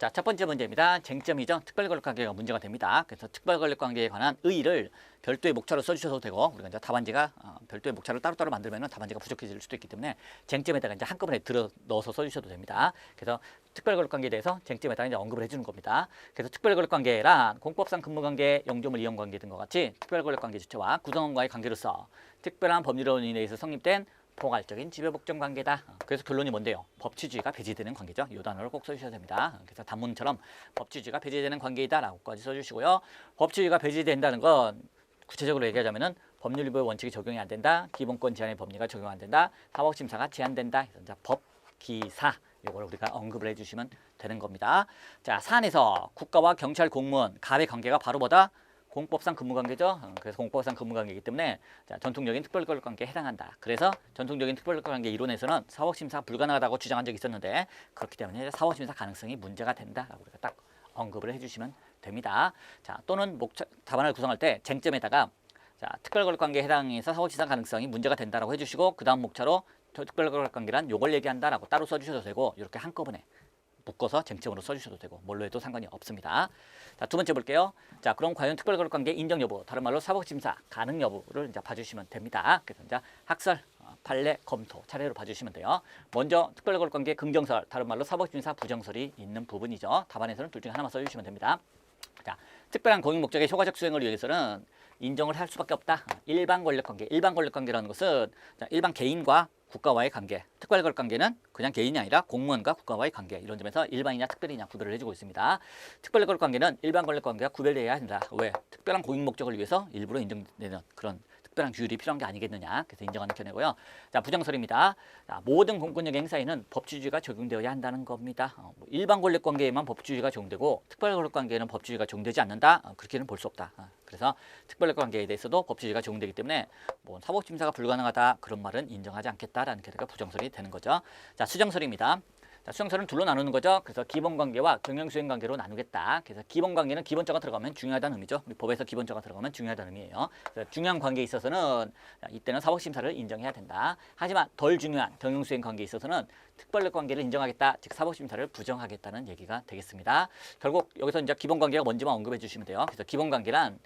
자, 첫 번째 문제입니다. 쟁점이죠. 특별권력관계가 문제가 됩니다. 그래서 특별권력관계에 관한 의의를 별도의 목차로 써주셔도 되고, 우리가 이제 답안지가 별도의 목차를 따로따로 만들면 답안지가 부족해질 수도 있기 때문에 쟁점에다가 이제 한꺼번에 들어 넣어서 써주셔도 됩니다. 그래서 특별권력관계에 대해서 쟁점에다가 이제 언급을 해주는 겁니다. 그래서 특별권력관계란 공법상 근무관계, 영조물 이용관계 등과 같이 특별권력관계 주체와 구성원과의 관계로서 특별한 법률로 인해서 성립된 포괄적인 지배복종 관계다. 그래서 결론이 뭔데요? 법치주의가 배제되는 관계죠. 이 단어를 꼭 써주셔야 됩니다. 그래서 단문처럼 법치주의가 배제되는 관계이다라고까지 써주시고요. 법치주의가 배제된다는 건 구체적으로 얘기하자면은 법률 위반의 원칙이 적용이 안 된다. 기본권 제한의 법리가 적용 안 된다. 사법심사가 제한된다. 그래서 법기사 이걸 우리가 언급을 해주시면 되는 겁니다. 자, 사안에서 국가와 경찰 공무원 갑의 관계가 바로 뭐다? 공법상 근무관계죠. 그래서 공법상 근무관계이기 때문에 자, 전통적인 특별권력관계에 해당한다. 그래서 전통적인 특별권력관계 이론에서는 사법심사가 불가능하다고 주장한 적이 있었는데 그렇기 때문에 사법심사 가능성이 문제가 된다라고 우리가 딱 언급을 해주시면 됩니다. 자, 또는 답안을 구성할 때 쟁점에다가 자, 특별권력관계에 해당해서 사법심사 가능성이 문제가 된다라고 해주시고 그 다음 목차로 특별권력관계란 요걸 얘기한다라고 따로 써주셔도 되고 이렇게 한꺼번에 묶어서 쟁점으로 써주셔도 되고 뭘로 해도 상관이 없습니다. 자, 두 번째 볼게요. 자, 그럼 과연 특별권력관계 인정 여부, 다른 말로 사법심사 가능 여부를 이제 봐주시면 됩니다. 그래서 이제 학설, 판례, 검토 차례로 봐주시면 돼요. 먼저 특별권력관계 긍정설, 다른 말로 사법심사 부정설이 있는 부분이죠. 답안에서는 둘 중에 하나만 써주시면 됩니다. 자, 특별한 공익 목적의 효과적 수행을 위해서는 인정을 할 수밖에 없다. 일반 권력관계, 일반 권력관계라는 것은 일반 개인과 국가와의 관계, 특별권력관계는 그냥 개인이 아니라 공무원과 국가와의 관계, 이런 점에서 일반이냐 특별이냐 구별을 해주고 있습니다. 특별권력관계는 일반 권력관계가 구별되어야 한다. 왜? 특별한 공익 목적을 위해서 일부러 인정되는 그런 특별한 규율이 필요한 게 아니겠느냐. 그래서 인정하는 견해고요. 자, 부정설입니다. 자, 모든 공권력 행사에는 법치주의가 적용되어야 한다는 겁니다. 일반 권력관계에만 법치주의가 적용되고 특별권력관계에는 법치주의가 적용되지 않는다. 그렇게는 볼 수 없다. 그래서 특별권력관계에 대해서도 법치주의가 적용되기 때문에 뭐 사법심사가 불가능하다 그런 말은 인정하지 않겠다라는 견해가 부정설이 되는 거죠. 자, 수정설입니다. 자, 수정설은 둘로 나누는 거죠. 그래서 기본관계와 경영수행관계로 나누겠다. 그래서 기본관계는 기본자가 들어가면 중요하다는 의미죠. 우리 법에서 기본자가 들어가면 중요하다는 의미예요. 그래서 중요한 관계에 있어서는 이때는 사법심사를 인정해야 된다. 하지만 덜 중요한 경영수행관계에 있어서는 특별권력관계를 인정하겠다. 즉 사법심사를 부정하겠다는 얘기가 되겠습니다. 결국 여기서 이제 기본관계가 뭔지만 언급해 주시면 돼요. 그래서 기본관계란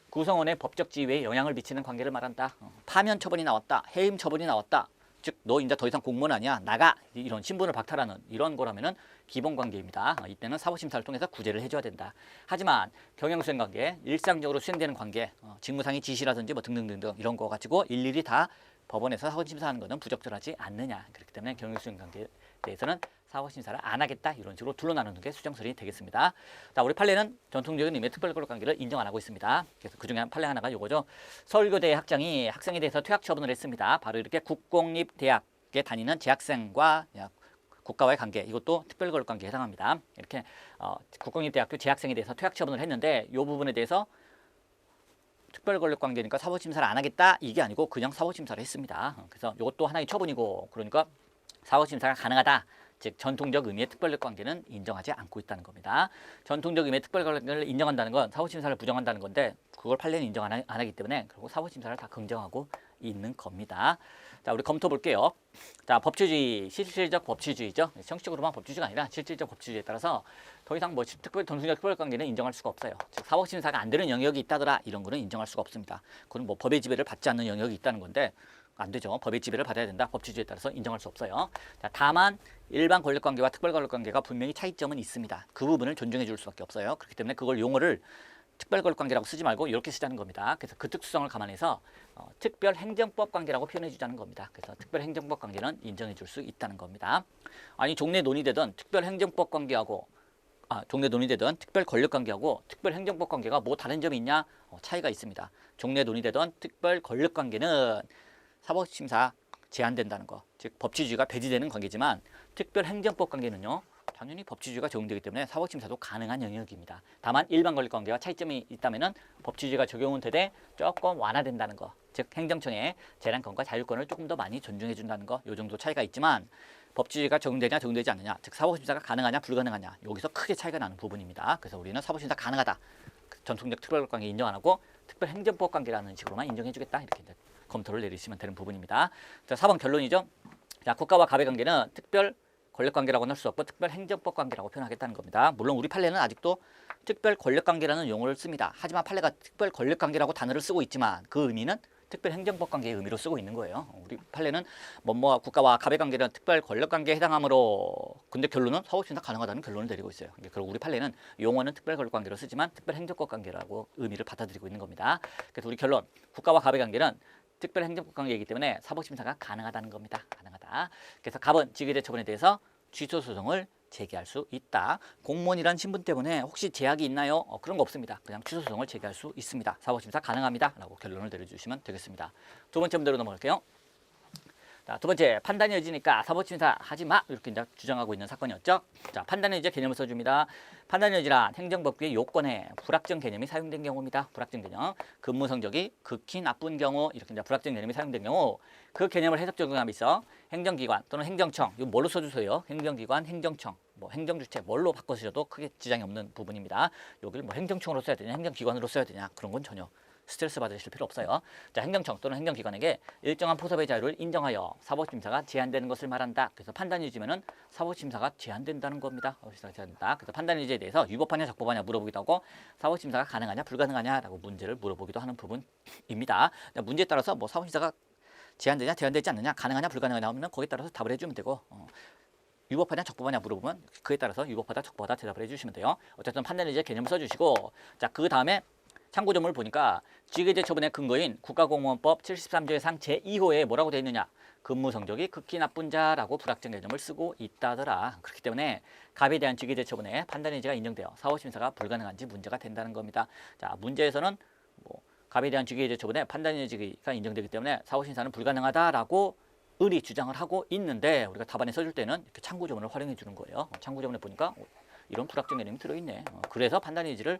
구성원의 법적 지위에 영향을 미치는 관계를 말한다. 파면 처분이 나왔다. 해임 처분이 나왔다. 즉 너 이제 더 이상 공무원 아니야 나가 이런 신분을 박탈하는 이런 거라면은 기본관계입니다. 이때는 사법심사를 통해서 구제를 해줘야 된다. 하지만 경영수행관계 일상적으로 수행되는 관계 직무상의 지시라든지 뭐 등등등등 이런 거 가지고 일일이 다 법원에서 사법심사하는 것은 부적절하지 않느냐. 그렇기 때문에 경영수행관계에 대해서는 사법심사를 안 하겠다. 이런 식으로 둘로 나누는 게 수정설이 되겠습니다. 자, 우리 판례는 전통적인 의미의 특별권력관계를 인정 안 하고 있습니다. 그래서 그중에 한 판례 하나가 이거죠. 서울교대 학장이 학생에 대해서 퇴학 처분을 했습니다. 바로 이렇게 국공립대학에 다니는 재학생과 국가와의 관계, 이것도 특별권력관계에 해당합니다. 이렇게 국공립대학교 재학생에 대해서 퇴학 처분을 했는데 이 부분에 대해서 특별권력관계니까 사법심사를 안 하겠다 이게 아니고 그냥 사법심사를 했습니다. 그래서 이것도 하나의 처분이고 그러니까 사법심사가 가능하다. 즉 전통적 의미의 특별권력관계는 인정하지 않고 있다는 겁니다. 전통적 의미의 특별권력관계를 인정한다는 건 사법심사를 부정한다는 건데 그걸 판례는 인정 안 하기 때문에 결국 사법심사를 다 긍정하고 있는 겁니다. 자, 우리 검토 볼게요. 자, 법치주의, 실질적 법치주의죠. 형식적으로만 법치주의가 아니라 실질적 법치주의에 따라서 더 이상 뭐 전통적 특별관계는 인정할 수가 없어요. 즉 사법심사가 안 되는 영역이 있다더라 이런 거는 인정할 수가 없습니다. 그건 뭐 법의 지배를 받지 않는 영역이 있다는 건데 안 되죠. 법의 지배를 받아야 된다. 법치주의에 따라서 인정할 수 없어요. 자, 다만 일반 권력관계와 특별권력관계가 분명히 차이점은 있습니다. 그 부분을 존중해 줄 수밖에 없어요. 그렇기 때문에 그걸 용어를 특별권력관계라고 쓰지 말고 이렇게 쓰자는 겁니다. 그래서 그 특수성을 감안해서 특별행정법관계라고 표현해 주자는 겁니다. 그래서 특별행정법관계는 인정해 줄 수 있다는 겁니다. 아니 종래 논의되던 특별행정법관계하고 종래 논의되던 특별권력관계하고 특별행정법관계가 뭐 다른 점이 있냐? 차이가 있습니다. 종래 논의되던 특별권력관계는 사법심사 제한된다는 거, 즉 법치주의가 배제되는 관계지만 특별행정법관계는요. 당연히 법치주의가 적용되기 때문에 사법심사도 가능한 영역입니다. 다만 일반 권력관계와 차이점이 있다면 법치주의가 적용은 되되 조금 완화된다는 거, 즉 행정청의 재량권과 자율권을 조금 더 많이 존중해 준다는 거, 요 정도 차이가 있지만 법치주의가 적용되냐 적용되지 않느냐, 즉 사법심사가 가능하냐 불가능하냐, 여기서 크게 차이가 나는 부분입니다. 그래서 우리는 사법심사 가능하다, 전통적 특별관계 인정 안 하고 특별행정법관계라는 식으로만 인정해 주겠다, 이렇게 이제 검토를 내리시면 되는 부분입니다. 자, 4번 결론이죠. 자, 국가와 갑의 관계는 특별 권력관계라고는 할 수 없고 특별행정법관계라고 표현하겠다는 겁니다. 물론 우리 판례는 아직도 특별권력관계라는 용어를 씁니다. 하지만 판례가 특별권력관계라고 단어를 쓰고 있지만 그 의미는 특별행정법관계의 의미로 쓰고 있는 거예요. 우리 판례는 뭐뭐 국가와 갑의 관계는 특별권력관계에 해당하므로 근데 결론은 사법심사 가능하다는 결론을 내리고 있어요. 그리고 우리 판례는 용어는 특별권력관계로 쓰지만 특별행정법관계라고 의미를 받아들이고 있는 겁니다. 그래서 우리 결론 국가와 갑의 관계는 특별행정법관계이기 때문에 사법심사가 가능하다는 겁니다. 가능하다. 그래서 갑은 직위대 처분에 대해서 취소소송을 제기할 수 있다. 공무원이란 신분 때문에 혹시 제약이 있나요? 그런 거 없습니다. 그냥 취소소송을 제기할 수 있습니다. 사법심사 가능합니다. 라고 결론을 내려주시면 되겠습니다. 두 번째 문제로 넘어갈게요. 자, 두 번째, 판단이 여지니까 사법심사 하지 마 이렇게 이제 주장하고 있는 사건이었죠. 자, 판단의 여지 개념을 써줍니다. 판단의 여지란 행정법규의 요건에 불확정 개념이 사용된 경우입니다. 불확정 개념, 근무 성적이 극히 나쁜 경우 이렇게 이제 불확정 개념이 사용된 경우 그 개념을 해석 적용함에 있어 행정기관 또는 행정청 이거 뭘로 써주세요? 행정기관, 행정청, 뭐 행정주체 뭘로 바꿔 쓰셔도 크게 지장이 없는 부분입니다. 여기를 뭐 행정청으로 써야 되냐, 행정기관으로 써야 되냐 그런 건 전혀 스트레스 받으실 필요 없어요. 자, 행정청 또는 행정기관에게 일정한 포섭의 자유를 인정하여 사법심사가 제한되는 것을 말한다. 그래서 판단유지면은 사법심사가 제한된다는 겁니다. 사법심사가 제한된다. 그래서 판단유지에 대해서 위법하냐 적법하냐 물어보기도 하고 사법심사가 가능하냐 불가능하냐라고 문제를 물어보기도 하는 부분입니다. 자, 문제에 따라서 뭐 사법심사가 제한되냐 제한되지 않느냐 가능하냐 불가능하냐 하면 거기에 따라서 답을 해주면 되고 위법하냐 적법하냐 물어보면 그에 따라서 위법하다 적법하다 대답을 해주시면 돼요. 어쨌든 판단유지의 개념을 써주시고 자, 그 다음에 참고점을 보니까 직위대 처분의 근거인 국가공무원법 73조의 상 제2호에 뭐라고 되어 있느냐 근무 성적이 극히 나쁜 자라고 불확정 개념을 쓰고 있다더라. 그렇기 때문에 갑에 대한 직위대 처분에 판단유지가 인정되어 사법심사가 불가능한지 문제가 된다는 겁니다. 자, 문제에서는 뭐 갑에 대한 직위대 처분에 판단유지가 인정되기 때문에 사법심사는 불가능하다라고 을이 주장을 하고 있는데 우리가 답안에 써줄 때는 이렇게 참고점을 활용해 주는 거예요. 참고점을 보니까 이런 불확정 개념이 들어있네. 그래서 판단유지를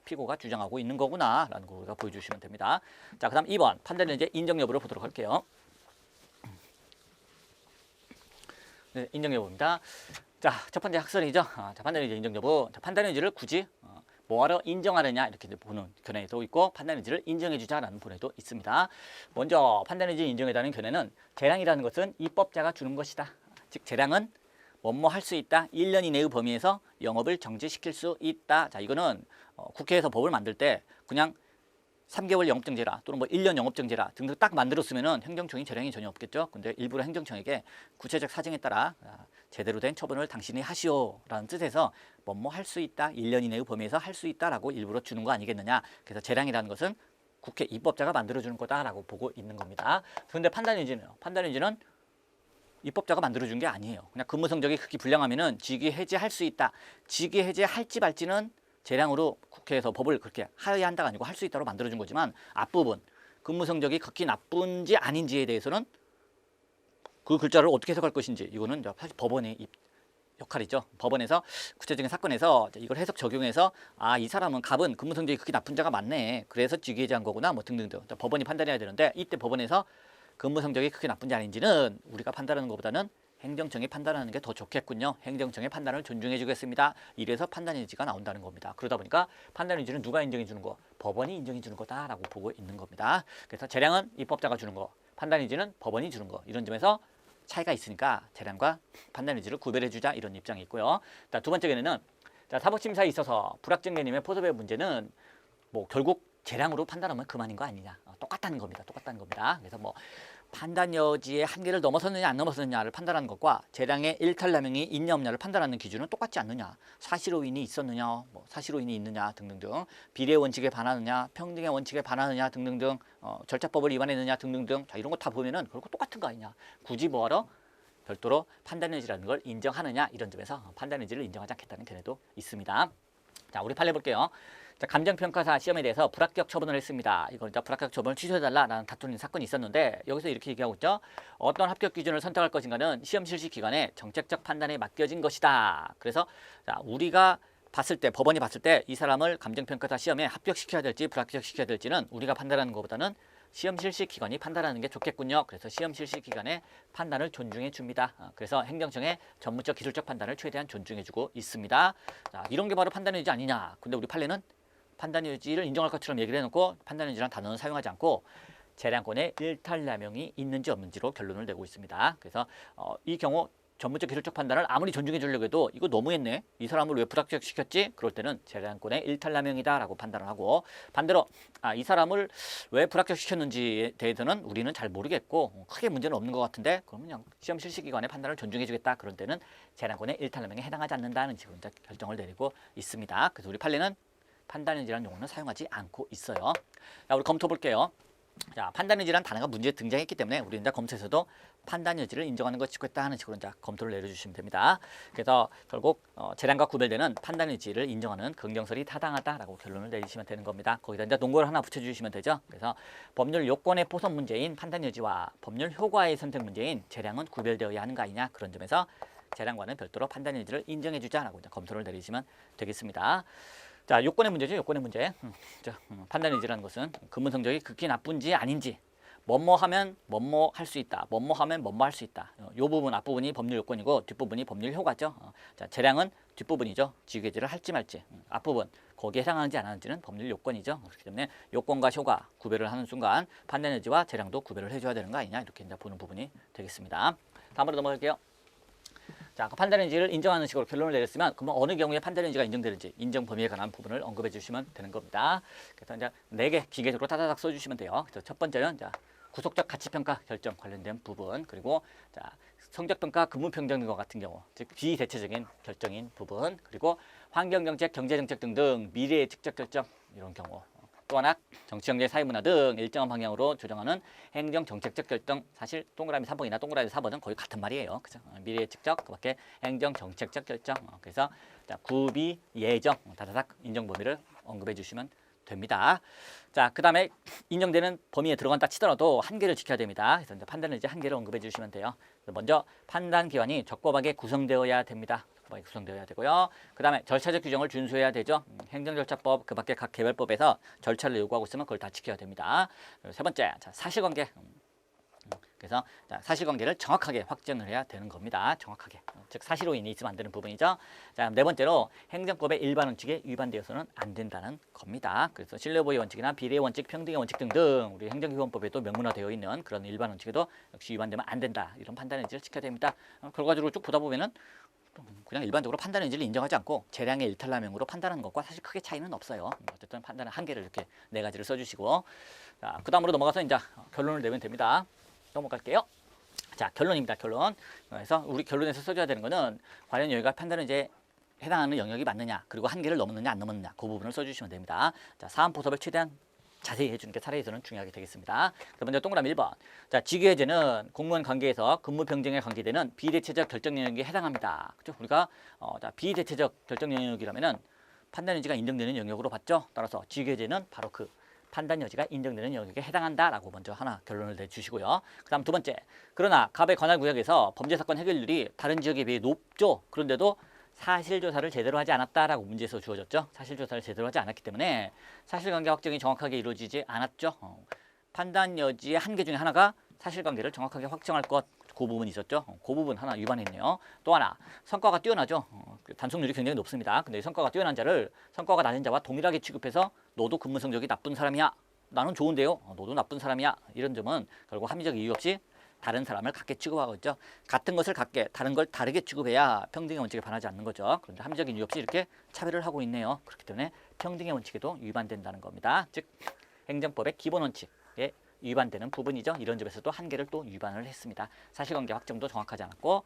피고가 주장하고 있는 거구나 라는 거 우리가 보여주시면 됩니다. 자, 그 다음 2번 판단유지 인정 여부를 보도록 할게요. 네, 인정 여부입니다. 자, 첫 번째 학설이죠. 자, 판단유지 인정 여부. 자, 판단유지를 굳이 뭐하러 인정하느냐 이렇게 보는 견해도 있고 판단유지를 인정해주자라는 견해도 있습니다. 먼저 판단유지 인정해달라는 견해는 재량이라는 것은 입법자가 주는 것이다. 즉 재량은 뭐뭐 할 수 있다. 1년 이내의 범위에서 영업을 정지시킬 수 있다. 자, 이거는 국회에서 법을 만들 때 그냥 3개월 영업정지라 또는 뭐 1년 영업정지라 등등 딱 만들었으면은 행정청이 재량이 전혀 없겠죠. 근데 일부러 행정청에게 구체적 사정에 따라 제대로 된 처분을 당신이 하시오라는 뜻에서 뭐뭐 할 수 있다. 1년 이내의 범위에서 할 수 있다라고 일부러 주는 거 아니겠느냐. 그래서 재량이라는 것은 국회 입법자가 만들어주는 거다라고 보고 있는 겁니다. 그런데 판단유지는요. 판단유지는 입법자가 만들어준 게 아니에요. 그냥 근무 성적이 극히 불량하면은 직위 해제할 수 있다. 직위 해제할지 말지는 재량으로 국회에서 법을 그렇게 하여야 한다가 아니고 할 수 있다고 만들어준 거지만 앞부분 근무 성적이 극히 나쁜지 아닌지에 대해서는 그 글자를 어떻게 해석할 것인지 이거는 사실 법원의 역할이죠. 법원에서 구체적인 사건에서 이걸 해석 적용해서 이 사람은 갑은 근무 성적이 극히 나쁜 자가 맞네. 그래서 직위 해제한 거구나 뭐 등등등 법원이 판단해야 되는데 이때 법원에서 근무 성적이 크게 나쁜지 아닌지는 우리가 판단하는 것보다는 행정청이 판단하는 게 더 좋겠군요. 행정청의 판단을 존중해 주겠습니다. 이래서 판단유지가 나온다는 겁니다. 그러다 보니까 판단유지는 누가 인정해 주는 거? 법원이 인정해 주는 거다라고 보고 있는 겁니다. 그래서 재량은 입법자가 주는 거, 판단유지는 법원이 주는 거. 이런 점에서 차이가 있으니까 재량과 판단유지를 구별해 주자 이런 입장이 있고요. 자, 두 번째 견해는 사법심사에 있어서 불확정 개념의 포섭의 문제는 뭐 결국 재량으로 판단하면 그만인 거 아니냐. 똑같다는 겁니다. 똑같다는 겁니다. 그래서 뭐 판단 여지의 한계를 넘어섰느냐 안 넘어섰느냐를 판단하는 것과 재량의 일탈남용이 있냐 없냐를 판단하는 기준은 똑같지 않느냐. 사실오인이 있었느냐, 뭐 사실오인이 있느냐 등등등, 비례 원칙에 반하느냐, 평등의 원칙에 반하느냐 등등등, 절차법을 위반했느냐 등등등. 자, 이런 거 다 보면은 결국 똑같은 거 아니냐. 굳이 뭐하러 별도로 판단여지라는 걸 인정하느냐 이런 점에서 판단여지를 인정하지 않겠다는 견해도 있습니다. 자, 우리 판례 볼게요. 자, 감정평가사 시험에 대해서 불합격 처분을 했습니다. 이걸 불합격 처분을 취소해달라라는 다투는 사건이 있었는데 여기서 이렇게 얘기하고 있죠. 어떤 합격 기준을 선택할 것인가는 시험 실시 기관의 정책적 판단에 맡겨진 것이다. 그래서 자, 우리가 봤을 때 법원이 봤을 때 이 사람을 감정평가사 시험에 합격시켜야 될지 불합격시켜야 될지는 우리가 판단하는 것보다는 시험 실시 기관이 판단하는 게 좋겠군요. 그래서 시험 실시 기관의 판단을 존중해 줍니다. 그래서 행정청의 전문적 기술적 판단을 최대한 존중해 주고 있습니다. 자, 이런 게 바로 판단유지 아니냐. 근데 우리 판례는 판단유지를 인정할 것처럼 얘기를 해놓고 판단유지라는 단어는 사용하지 않고 재량권의 일탈남용이 있는지 없는지로 결론을 내고 있습니다. 그래서 이 경우 전문적 기술적 판단을 아무리 존중해 주려고 해도 이거 너무했네. 이 사람을 왜 불합격 시켰지? 그럴 때는 재량권의 일탈남용이다라고 판단을 하고, 반대로 이 사람을 왜 불합격 시켰는지에 대해서는 우리는 잘 모르겠고 크게 문제는 없는 것 같은데, 그러면 그냥 시험 실시 기관의 판단을 존중해 주겠다. 그런 때는 재량권의 일탈남용에 해당하지 않는다는 식으로 이제 결정을 내리고 있습니다. 그래서 우리 판례는 판단인지라는 용어는 사용하지 않고 있어요. 자, 우리 검토해 볼게요. 자, 판단의지라는 단어가 문제에 등장했기 때문에 우리 이제 검토에서도 판단 여지를 인정하는 것이 좋겠다 하는 식으로 이제 검토를 내려주시면 됩니다. 그래서 결국 재량과 구별되는 판단 의지를 인정하는 긍정설이 타당하다라고 결론을 내리시면 되는 겁니다. 거기다 이제 논거를 하나 붙여주시면 되죠. 그래서 법률 요건의 포섭 문제인 판단 여지와 법률 효과의 선택 문제인 재량은 구별되어야 하는 거 아니냐, 그런 점에서 재량과는 별도로 판단 여지를 인정해주자라고 이제 검토를 내리시면 되겠습니다. 자, 요건의 문제죠. 요건의 문제. 판단 의지라는 것은 근무 성적이 극히 나쁜지 아닌지, 뭐뭐 하면 뭐뭐 할 수 있다, 뭐뭐 하면 뭐뭐 할 수 있다. 요 부분 앞부분이 법률 요건이고 뒷부분이 법률 효과죠. 자, 재량은 뒷부분이죠. 지휘계제를 할지 말지. 앞부분 거기에 해당하는지 안 하는지는 법률 요건이죠. 그렇기 때문에 요건과 효과 구별을 하는 순간 판단 의지와 재량도 구별을 해줘야 되는 거 아니냐, 이렇게 이제 보는 부분이 되겠습니다. 다음으로 넘어갈게요. 자, 그 판단 의지를 인정하는 식으로 결론을 내렸으면 그러면 어느 경우에 판단 의지가 인정되는지 인정 범위에 관한 부분을 언급해 주시면 되는 겁니다. 그래서 이제 4개 기계적으로 따다닥 써주시면 돼요. 그래서 첫 번째는 자, 구속적 가치평가 결정 관련된 부분, 그리고 자, 성적평가 근무평등과 같은 경우, 즉 비대체적인 결정인 부분, 그리고 환경정책, 경제정책 등등 미래의 직접 결정 이런 경우, 또 하나 정치경제 사회문화 등 일정한 방향으로 조정하는 행정정책적 결정, 사실 동그라미 3번이나 동그라미 4번은 거의 같은 말이에요. 그죠? 미래의 직접, 그 밖에 행정정책적 결정. 그래서 자, 구비, 예정, 다다닥 인정 범위를 언급해 주시면 됩니다. 자, 그 다음에 인정되는 범위에 들어간다 치더라도 한계를 지켜야 됩니다. 그래서 이제 판단을 이제 한계를 언급해 주시면 돼요. 먼저 판단 기관이 적법하게 구성되어야 됩니다. 적법하게 구성되어야 되고요. 그 다음에 절차적 규정을 준수해야 되죠. 행정절차법, 그 밖에 각 개별법에서 절차를 요구하고 있으면 그걸 다 지켜야 됩니다. 그리고 세 번째, 자, 사실관계. 그래서 사실관계를 정확하게 확정을 해야 되는 겁니다. 정확하게. 즉 사실오인이 있으면 안 되는 부분이죠. 자, 네 번째로 행정법의 일반 원칙에 위반되어서는 안 된다는 겁니다. 그래서 신뢰보호 원칙이나 비례 원칙, 평등의 원칙 등등 우리 행정기본법에도 명문화되어 있는 그런 일반 원칙에도 역시 위반되면 안 된다. 이런 판단 의지를 지켜야 됩니다. 결과적으로 쭉 보다 보면은 그냥 일반적으로 판단 의지를 인정하지 않고 재량의 일탈남용으로 판단하는 것과 사실 크게 차이는 없어요. 어쨌든 판단의 한계를 이렇게 4가지를 써주시고, 자, 그 다음으로 넘어가서 이제 결론을 내면 됩니다. 넘어갈게요. 자, 결론입니다. 결론. 그래서 우리 결론에서 써줘야 되는 거는 과연 여기가 판단은 이제 해당하는 영역이 맞느냐, 그리고 한계를 넘었느냐 안 넘었느냐, 그 부분을 써주시면 됩니다. 자, 사안 포섭을 최대한 자세히 해주는 게 사례에서는 중요하게 되겠습니다. 그럼 먼저 동그라미 1번. 자, 직위해제는 공무원 관계에서 근무 병정에 관계되는 비대체적 결정 영역에 해당합니다. 그죠? 우리가 자, 비대체적 결정 영역이라면은 판단 여지가 인정되는 영역으로 봤죠. 따라서 직위해제는 바로 그 판단 여지가 인정되는 영역에 해당한다라고 먼저 하나 결론을 내주시고요. 그 다음 두 번째, 그러나 갑의 관할 구역에서 범죄 사건 해결률이 다른 지역에 비해 높죠. 그런데도 사실조사를 제대로 하지 않았다라고 문제에서 주어졌죠. 사실조사를 제대로 하지 않았기 때문에 사실관계 확정이 정확하게 이루어지지 않았죠. 판단 여지의 한계 중에 하나가 사실관계를 정확하게 확정할 것, 그 부분이 있었죠. 그 부분 하나 위반했네요. 또 하나, 성과가 뛰어나죠. 단속률이 굉장히 높습니다. 근데 성과가 뛰어난 자를 성과가 낮은 자와 동일하게 취급해서 너도 근무 성적이 나쁜 사람이야, 나는 좋은데요, 너도 나쁜 사람이야, 이런 점은 결국 합리적 이유 없이 다른 사람을 같게 취급하고 있죠. 같은 것을 같게, 다른 걸 다르게 취급해야 평등의 원칙에 반하지 않는 거죠. 그런데 합리적인 이유 없이 이렇게 차별을 하고 있네요. 그렇기 때문에 평등의 원칙에도 위반된다는 겁니다. 즉 행정법의 기본 원칙에 위반되는 부분이죠. 이런 점에서도 한계를 또 위반을 했습니다. 사실관계 확정도 정확하지 않았고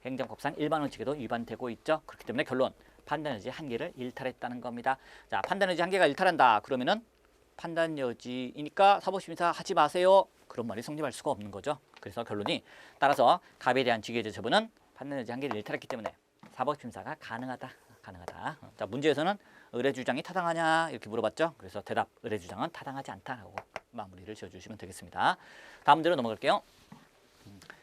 행정법상 일반 원칙에도 위반되고 있죠. 그렇기 때문에 결론, 판단 여지 한계를 일탈했다는 겁니다. 자, 판단 여지 한계가 일탈한다 그러면은 판단 여지이니까 사법심사 하지 마세요, 그런 말이 성립할 수가 없는 거죠. 그래서 결론이, 따라서 갑에 대한 직위해제 처분은 판단 여지 한계를 일탈했기 때문에 사법심사가 가능하다. 자, 문제에서는 의뢰 주장이 타당하냐 이렇게 물어봤죠. 그래서 대답, 의뢰 주장은 타당하지 않다라고 마무리를 지어주시면 되겠습니다. 다음 문제로 넘어갈게요.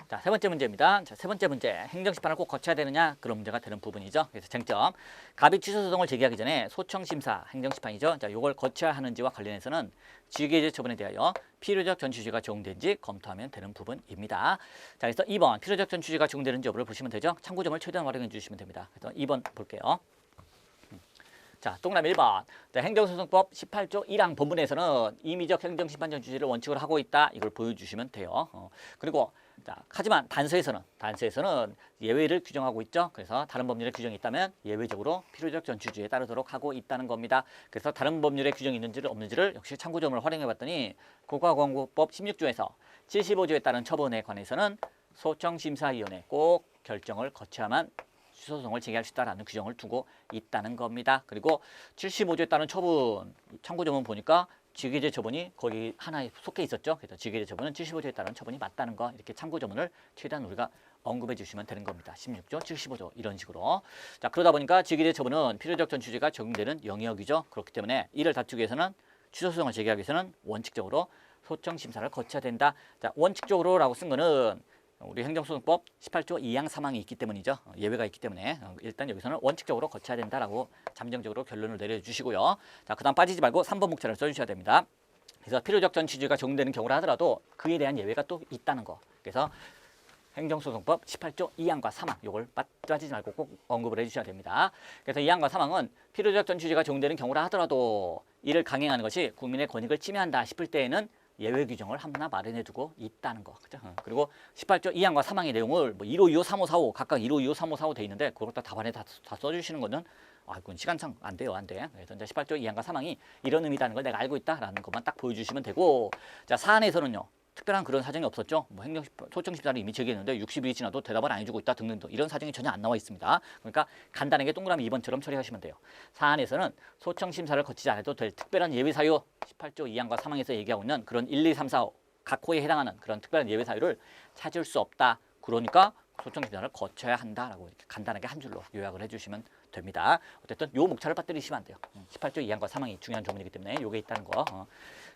자, 세 번째 문제입니다. 자, 세 번째 문제, 행정심판을 꼭 거쳐야 되느냐, 그런 문제가 되는 부분이죠. 그래서 쟁점, 갑이 취소 소송을 제기하기 전에 소청심사, 행정심판이죠. 자, 요걸 거쳐야 하는지와 관련해서는 직위해제 처분에 대하여 필요적 전취주의가 적용된지 검토하면 되는 부분입니다. 자, 그래서 2번, 필요적 전취주의가 적용되는지 여부를 보시면 되죠. 참고점을 최대한 활용해 주시면 됩니다. 그래서 2번 볼게요. 자, 동그라미 1번. 자, 행정소송법 18조 1항 본문에서는 임의적 행정심판 전취주의를 원칙으로 하고 있다. 이걸 보여주시면 돼요. 그리고 자, 하지만 단서에서는 예외를 규정하고 있죠. 그래서 다른 법률의 규정이 있다면 예외적으로 필요적 전취주의에 따르도록 하고 있다는 겁니다. 그래서 다른 법률의 규정이 있는지를 없는지를 역시 참고점을 활용해 봤더니 국가공보법 16조에서 75조에 따른 처분에 관해서는 소청심사위원회 꼭 결정을 거쳐야만 소송을 제기할 수 있다는 규정을 두고 있다는 겁니다. 그리고 75조에 따른 처분 참고점은 보니까 직위제 처분이 거기 하나에 속해 있었죠. 그래서 직위제 처분은 75조에 따른 처분이 맞다는 거 이렇게 참고점을 최대한 우리가 언급해 주시면 되는 겁니다. 16조, 75조 이런 식으로. 자, 그러다 보니까 직위제 처분은 필요적 전취주의가 적용되는 영역이죠. 그렇기 때문에 이를 다투기 위해서는 취소소송을 제기하기 위해서는 원칙적으로 소청심사를 거쳐야 된다. 자, 원칙적으로라고 쓴 거는 우리 행정소송법 18조 2항 3항이 있기 때문이죠. 예외가 있기 때문에 일단 여기서는 원칙적으로 거쳐야 된다라고 잠정적으로 결론을 내려주시고요. 자, 그다음 빠지지 말고 3번 목차를 써주셔야 됩니다. 그래서 필요적 전취주의가 적용되는 경우라 하더라도 그에 대한 예외가 또 있다는 거. 그래서 행정소송법 18조 2항과 3항 요걸 빠지지 말고 꼭 언급을 해주셔야 됩니다. 그래서 2항과 3항은 필요적 전취주의가 적용되는 경우라 하더라도 이를 강행하는 것이 국민의 권익을 침해한다 싶을 때에는 예외 규정을 하나 마련해두고 있다는 거. 그죠? 그리고 18조 2항과 3항의 내용을 뭐 1호, 2호, 3호, 4호 각각 1호, 2호, 3호, 4호 돼 있는데 그걸 다 답안에 다 써주시는 거는 그건 시간상 안 돼요, 안 돼. 그래서 이제 18조 2항과 3항이 이런 의미다는 걸 내가 알고 있다라는 것만 딱 보여주시면 되고, 자, 사안에서는요. 특별한 그런 사정이 없었죠. 뭐 소청심사를 이미 제기했는데 60일이 지나도 대답을 안 해주고 있다 등등 이런 사정이 전혀 안 나와 있습니다. 그러니까 간단하게 동그라미 2번처럼 처리하시면 돼요. 사안에서는 소청심사를 거치지 않아도 될 특별한 예외 사유 18조 2항과 3항에서 얘기하고 있는 그런 1, 2, 3, 4, 5 각 호에 해당하는 그런 특별한 예외 사유를 찾을 수 없다. 그러니까 소청심사를 거쳐야 한다라고 이렇게 간단하게 한 줄로 요약을 해주시면 됩니다. 어쨌든 요 목차를 빠뜨리시면 안 돼요. 18조 2항과 3항이 중요한 조문이기 때문에 요게 있다는 거.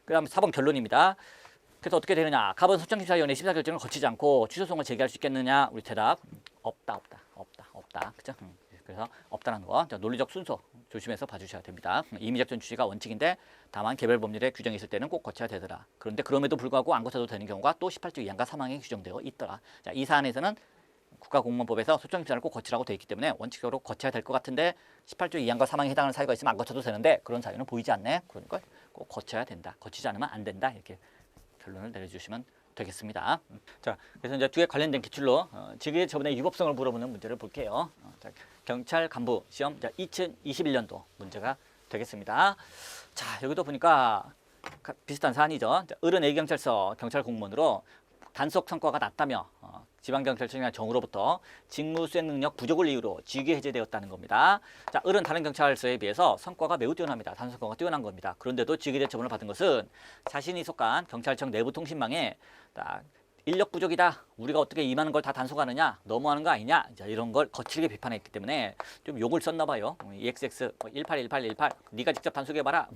그 다음 4번 결론입니다. 그래서 어떻게 되느냐? 갑은 소청심사위원회 심사 결정을 거치지 않고 취소송을 제기할 수 있겠느냐? 우리 대답 없다. 그죠? 그래서 없다는 거. 자, 논리적 순서 조심해서 봐주셔야 됩니다. 임의적 전취가 원칙인데 다만 개별 법률에 규정이 있을 때는 꼭 거쳐야 되더라. 그런데 그럼에도 불구하고 안 거쳐도 되는 경우가 또 18조 2항과 3항에 규정되어 있더라. 자, 이 사안에서는 국가공무원법에서 소청심사를 꼭 거치라고 되어 있기 때문에 원칙적으로 거쳐야 될 것 같은데 18조 2항과 3항에 해당하는 사유가 있으면 안 거쳐도 되는데 그런 사유는 보이지 않네. 그러니까 꼭 거쳐야 된다. 거치지 않으면 안 된다. 이렇게 결론을 내려주시면 되겠습니다. 자, 그래서 이제 뒤에 관련된 기출로 직위의 처분의 유법성을 물어보는 문제를 볼게요. 자, 경찰 간부 시험 2021년도 문제가 되겠습니다. 자, 여기도 보니까 비슷한 사안이죠. 어른 A경찰서 경찰 공무원으로 단속 성과가 낮다며 지방경찰청이나 정으로부터 직무 수행 능력 부족을 이유로 직위 해제되었다는 겁니다. 자, 어른 다른 경찰서에 비해서 성과가 매우 뛰어납니다. 단속 성과가 뛰어난 겁니다. 그런데도 직위 처분을 받은 것은 자신이 속한 경찰청 내부 통신망에 인력 부족이다. 우리가 어떻게 임하는 걸 다 단속하느냐? 너무하는 거 아니냐? 이런 걸 거칠게 비판했기 때문에 좀 욕을 썼나 봐요. EXX 181818 네가 직접 단속해봐라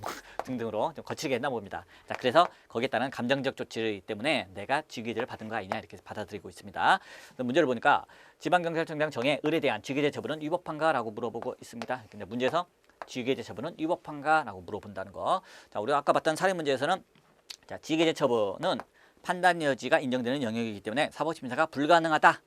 등등으로 좀 거칠게 했나 봅니다. 자, 그래서 거기에 따른 감정적 조치 때문에 내가 직위제를 받은 거 아니냐 이렇게 받아들이고 있습니다. 문제를 보니까 지방경찰청장 정의 을에 대한 직위제 처분은 위법한가라고 물어보고 있습니다. 근데 문제에서 직위제 처분은 위법한가라고 물어본다는 거. 자, 우리가 아까 봤던 사례 문제에서는 자, 직위제 처분은 판단 여지가 인정되는 영역이기 때문에 사법심사가 불가능하다.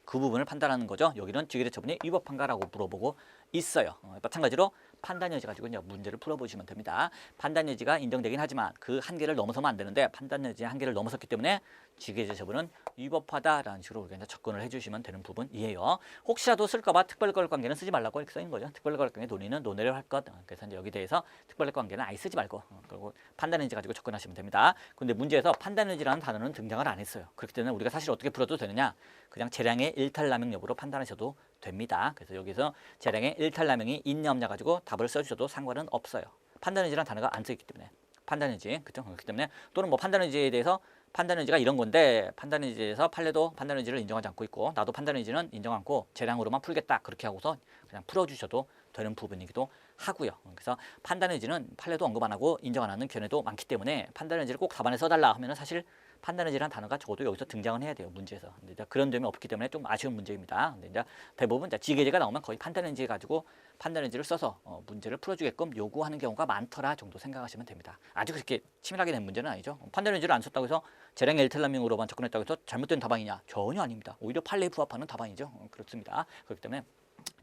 그 부분을 판단하는 거죠. 여기는 직위제 처분이 위법한가라고 물어보고 있어요. 마찬가지로 판단 여지 가지고 이제 문제를 풀어보시면 됩니다. 판단 여지가 인정되긴 하지만 그 한계를 넘어서면 안 되는데 판단 여지의 한계를 넘어섰기 때문에 직위제 처분은 위법하다라는 식으로 우리가 이제 접근을 해주시면 되는 부분이에요. 혹시라도 쓸까봐 특별권력 관계는 쓰지 말라고 이렇게 써있는 거죠. 특별권력 관계 논의는 논의를 할 것. 그래서 이제 여기 대해서 특별권력 관계는 아예 쓰지 말고 그리고 판단 여지 가지고 접근하시면 됩니다. 근데 문제에서 판단 여지라는 단어는 등장을 안 했어요. 그렇기 때문에 우리가 사실 어떻게 풀어도 되느냐? 그냥 재량의 일탈남용 여부로 판단하셔도 됩니다. 그래서 여기서 재량의 일탈남용이 있냐 없냐 가지고 답을 써주셔도 상관은 없어요. 판단 여지라는 단어가 안 써있기 때문에 판단 여지, 그렇죠? 그렇기 때문에 또는 뭐 판단 여지에 대해서 판단 여지가 이런 건데 판단 여지에서 판례도 판단 여지를 인정하지 않고 있고 나도 판단 여지는 인정 않고 재량으로만 풀겠다 그렇게 하고서 그냥 풀어주셔도 되는 부분이기도 하고요. 그래서 판단 여지는 판례도 언급 안 하고 인정 안 하는 견해도 많기 때문에 판단 여지를 꼭 답안에 써달라 하면은 사실 판단 여지라는 단어가 적어도 여기서 등장은 해야 돼요. 문제에서. 근데 이제 그런 점이 없기 때문에 좀 아쉬운 문제입니다. 근데 이제 대부분 직위제가 나오면 거의 판단 여지 가지고 판단 여지를 써서 문제를 풀어주게끔 요구하는 경우가 많더라 정도 생각하시면 됩니다. 아주 그렇게 치밀하게 된 문제는 아니죠. 판단 여지를 안 썼다고 해서 재량의 일탈남용으로만 접근했다고 해서 잘못된 답안이냐? 전혀 아닙니다. 오히려 판례에 부합하는 답안이죠. 그렇습니다. 그렇기 때문에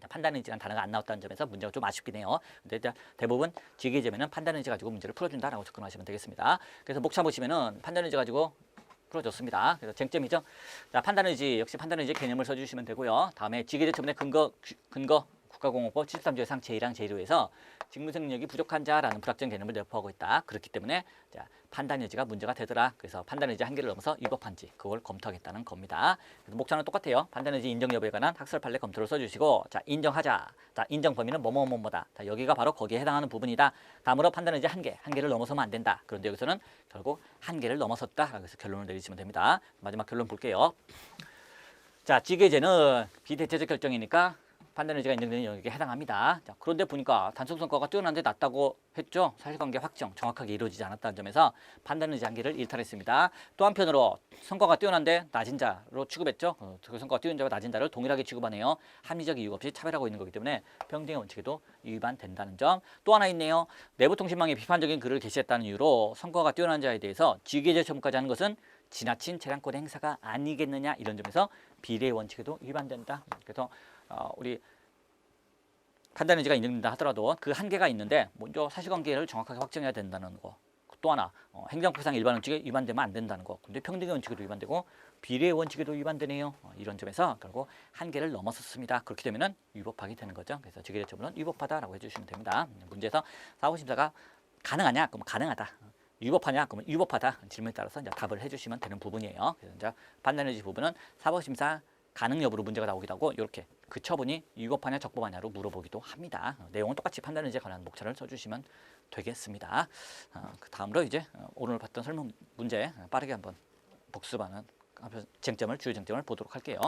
판단 의지라는 단어가 안 나왔다는 점에서 문제가 좀 아쉽긴 해요. 근데 대부분 직위제면은 판단 의지 가지고 문제를 풀어준다라고 접근하시면 되겠습니다. 그래서 목차 보시면은 판단 의지 가지고 풀어줬습니다. 그래서 쟁점이죠. 자, 판단의지 역시 판단의지 개념을 써주시면 되고요. 다음에 직위대처분의 근거 국가공무법 73조의 상 제1항 제1호에서 직무성 능력이 부족한 자라는 불확정 개념을 내포하고 있다. 그렇기 때문에 자, 판단의지가 문제가 되더라. 그래서 판단의지 한계를 넘어서 위법한지 그걸 검토하겠다는 겁니다. 그래서 목차는 똑같아요. 판단의지 인정 여부에 관한 학설 판례 검토를 써주시고 자, 인정하자. 자, 인정 범위는 뭐뭐뭐뭐다. 자, 여기가 바로 거기에 해당하는 부분이다. 다음으로 판단의지 한계를 넘어서면 안 된다. 그런데 여기서는 결국 한계를 넘어섰다. 그래서 결론을 내리시면 됩니다. 마지막 결론 볼게요. 자, 지계제는 비대체적 결정이니까 판단의지가 인정되는 영역에 해당합니다. 자, 그런데 보니까 단속성과가 뛰어난데 낮다고 했죠. 사실관계 확정 정확하게 이루어지지 않았다는 점에서 판단의지 한계를 일탈했습니다. 또 한편으로 성과가 뛰어난데 낮은 자로 취급했죠. 그 성과가 뛰어난 자와 낮은 자를 동일하게 취급하네요. 합리적 이유 없이 차별하고 있는 거기 때문에 평등의 원칙에도 위반된다는 점. 또 하나 있네요. 내부통신망에 비판적인 글을 게시했다는 이유로 성과가 뛰어난 자에 대해서 직위제 처분까지 하는 것은 지나친 재량권의 행사가 아니겠느냐 이런 점에서 비례의 원칙에도 위반된다. 그래서 우리 판단의지가 인정된다 하더라도 그 한계가 있는데 먼저 사실관계를 정확하게 확정해야 된다는 거. 또 하나 행정법상 일반 원칙에 위반되면 안 된다는 거. 근데 평등의 원칙에도 위반되고 비례의 원칙에도 위반되네요. 이런 점에서 결국 한계를 넘어섰습니다. 그렇게 되면은 위법하게 되는 거죠. 그래서 직위대 처분은 위법하다라고 해주시면 됩니다. 문제에서 사후심사가 가능하냐? 그럼 가능하다. 위법하냐? 그러면 위법하다. 질문에 따라서 이제 답을 해주시면 되는 부분이에요. 그래서 이제 판단의지 부분은 사법심사 가능 여부로 문제가 나오기도 하고 이렇게 그 처분이 위법하냐 적법하냐로 물어보기도 합니다. 내용은 똑같이 판단의지에 관한 목차를 써주시면 되겠습니다. 그 다음으로 이제 오늘 봤던 설문 문제 빠르게 한번 복습하는 쟁점을 주요 쟁점을 보도록 할게요.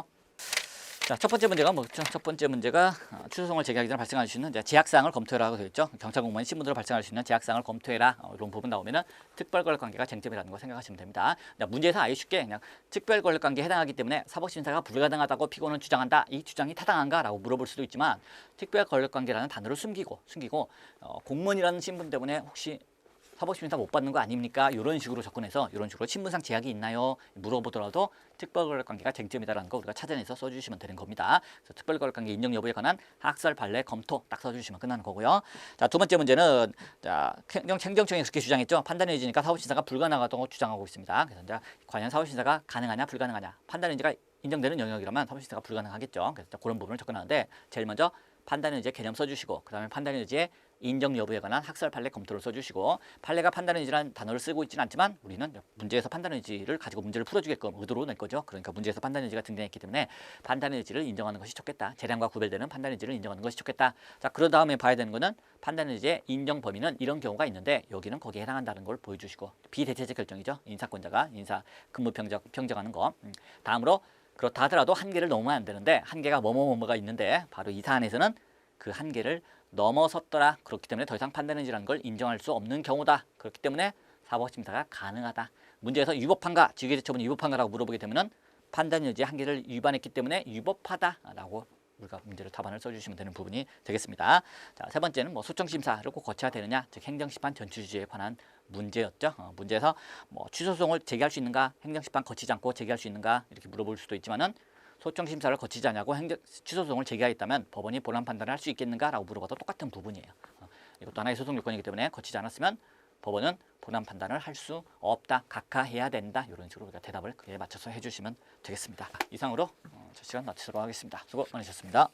자, 첫 번째 문제가 뭐죠? 첫 번째 문제가 취소송을 제기하기 전에 발생할 수 있는 제약사항을 검토해라고 되어 있죠. 경찰 공무원 신분으로 발생할 수 있는 제약사항을 검토해라. 이런 부분 나오면은 특별권력관계가 쟁점이라는 거 생각하시면 됩니다. 문제에서 아예 쉽게 그냥 특별권력관계에 해당하기 때문에 사법심사가 불가능하다고 피고는 주장한다. 이 주장이 타당한가라고 물어볼 수도 있지만 특별권력관계라는 단어를 숨기고 공무원이라는 신분 때문에 혹시 사법심사 못 받는 거 아닙니까? 이런 식으로 접근해서 이런 식으로 친분상 제약이 있나요? 물어보더라도 특별권력관계가 쟁점이다라는 거 우리가 찾아내서 써주시면 되는 겁니다. 그래서 특별권력관계 인정 여부에 관한 학설 판례 검토 딱 써주시면 끝나는 거고요. 자, 두 번째 문제는 자, 행정청이 그렇게 주장했죠. 판단의지니까 사법심사가 불가능하다고 주장하고 있습니다. 그래서 이제 과연 사법심사가 가능하냐 불가능하냐 판단의지가 인정되는 영역이라면 사법심사가 불가능하겠죠. 그래서 그런 부분을 접근하는데 제일 먼저 판단의지의 개념 써주시고 그 다음에 판단의지의 인정 여부에 관한 학설 판례 검토를 써주시고 판례가 판단의지라는 단어를 쓰고 있지는 않지만 우리는 문제에서 판단의지를 가지고 문제를 풀어주게끔 의도로 낼 거죠. 그러니까 문제에서 판단의지가 등장했기 때문에 판단의지를 인정하는 것이 좋겠다. 재량과 구별되는 판단의지를 인정하는 것이 좋겠다. 자, 그런 다음에 봐야 되는 거는 판단의지의 인정 범위는 이런 경우가 있는데 여기는 거기에 해당한다는 걸 보여주시고 비대체적 결정이죠. 인사권자가 인사 근무 평정하는 거. 다음으로 그렇다 하더라도 한계를 넘으면 안 되는데 한계가 뭐뭐뭐가 있는데 바로 이 사안에서는 그 한계를 넘어섰더라. 그렇기 때문에 더 이상 판단의지라는 걸 인정할 수 없는 경우다. 그렇기 때문에 사법심사가 가능하다. 문제에서 위법한가, 직위대 처분이 위법한가라고 물어보게 되면은 판단의지의 한계를 위반했기 때문에 위법하다라고 우리가 문제를 답안을 써주시면 되는 부분이 되겠습니다. 자, 세 번째는 소청심사를 꼭 거쳐야 되느냐, 즉 행정심판 전추주제에 관한 문제였죠. 문제에서 취소송을 제기할 수 있는가, 행정심판 거치지 않고 제기할 수 있는가 이렇게 물어볼 수도 있지만은 소청심사를 거치지 않냐고 취소송을 제기하였다면 법원이 본안 판단을 할 수 있겠는가라고 물어봐도 똑같은 부분이에요. 이것도 하나의 소송 요건이기 때문에 거치지 않았으면 법원은 본안 판단을 할 수 없다, 각하해야 된다 이런 식으로 우리가 대답을 그에 맞춰서 해주시면 되겠습니다. 이상으로 저 시간 마치도록 하겠습니다. 수고 많으셨습니다.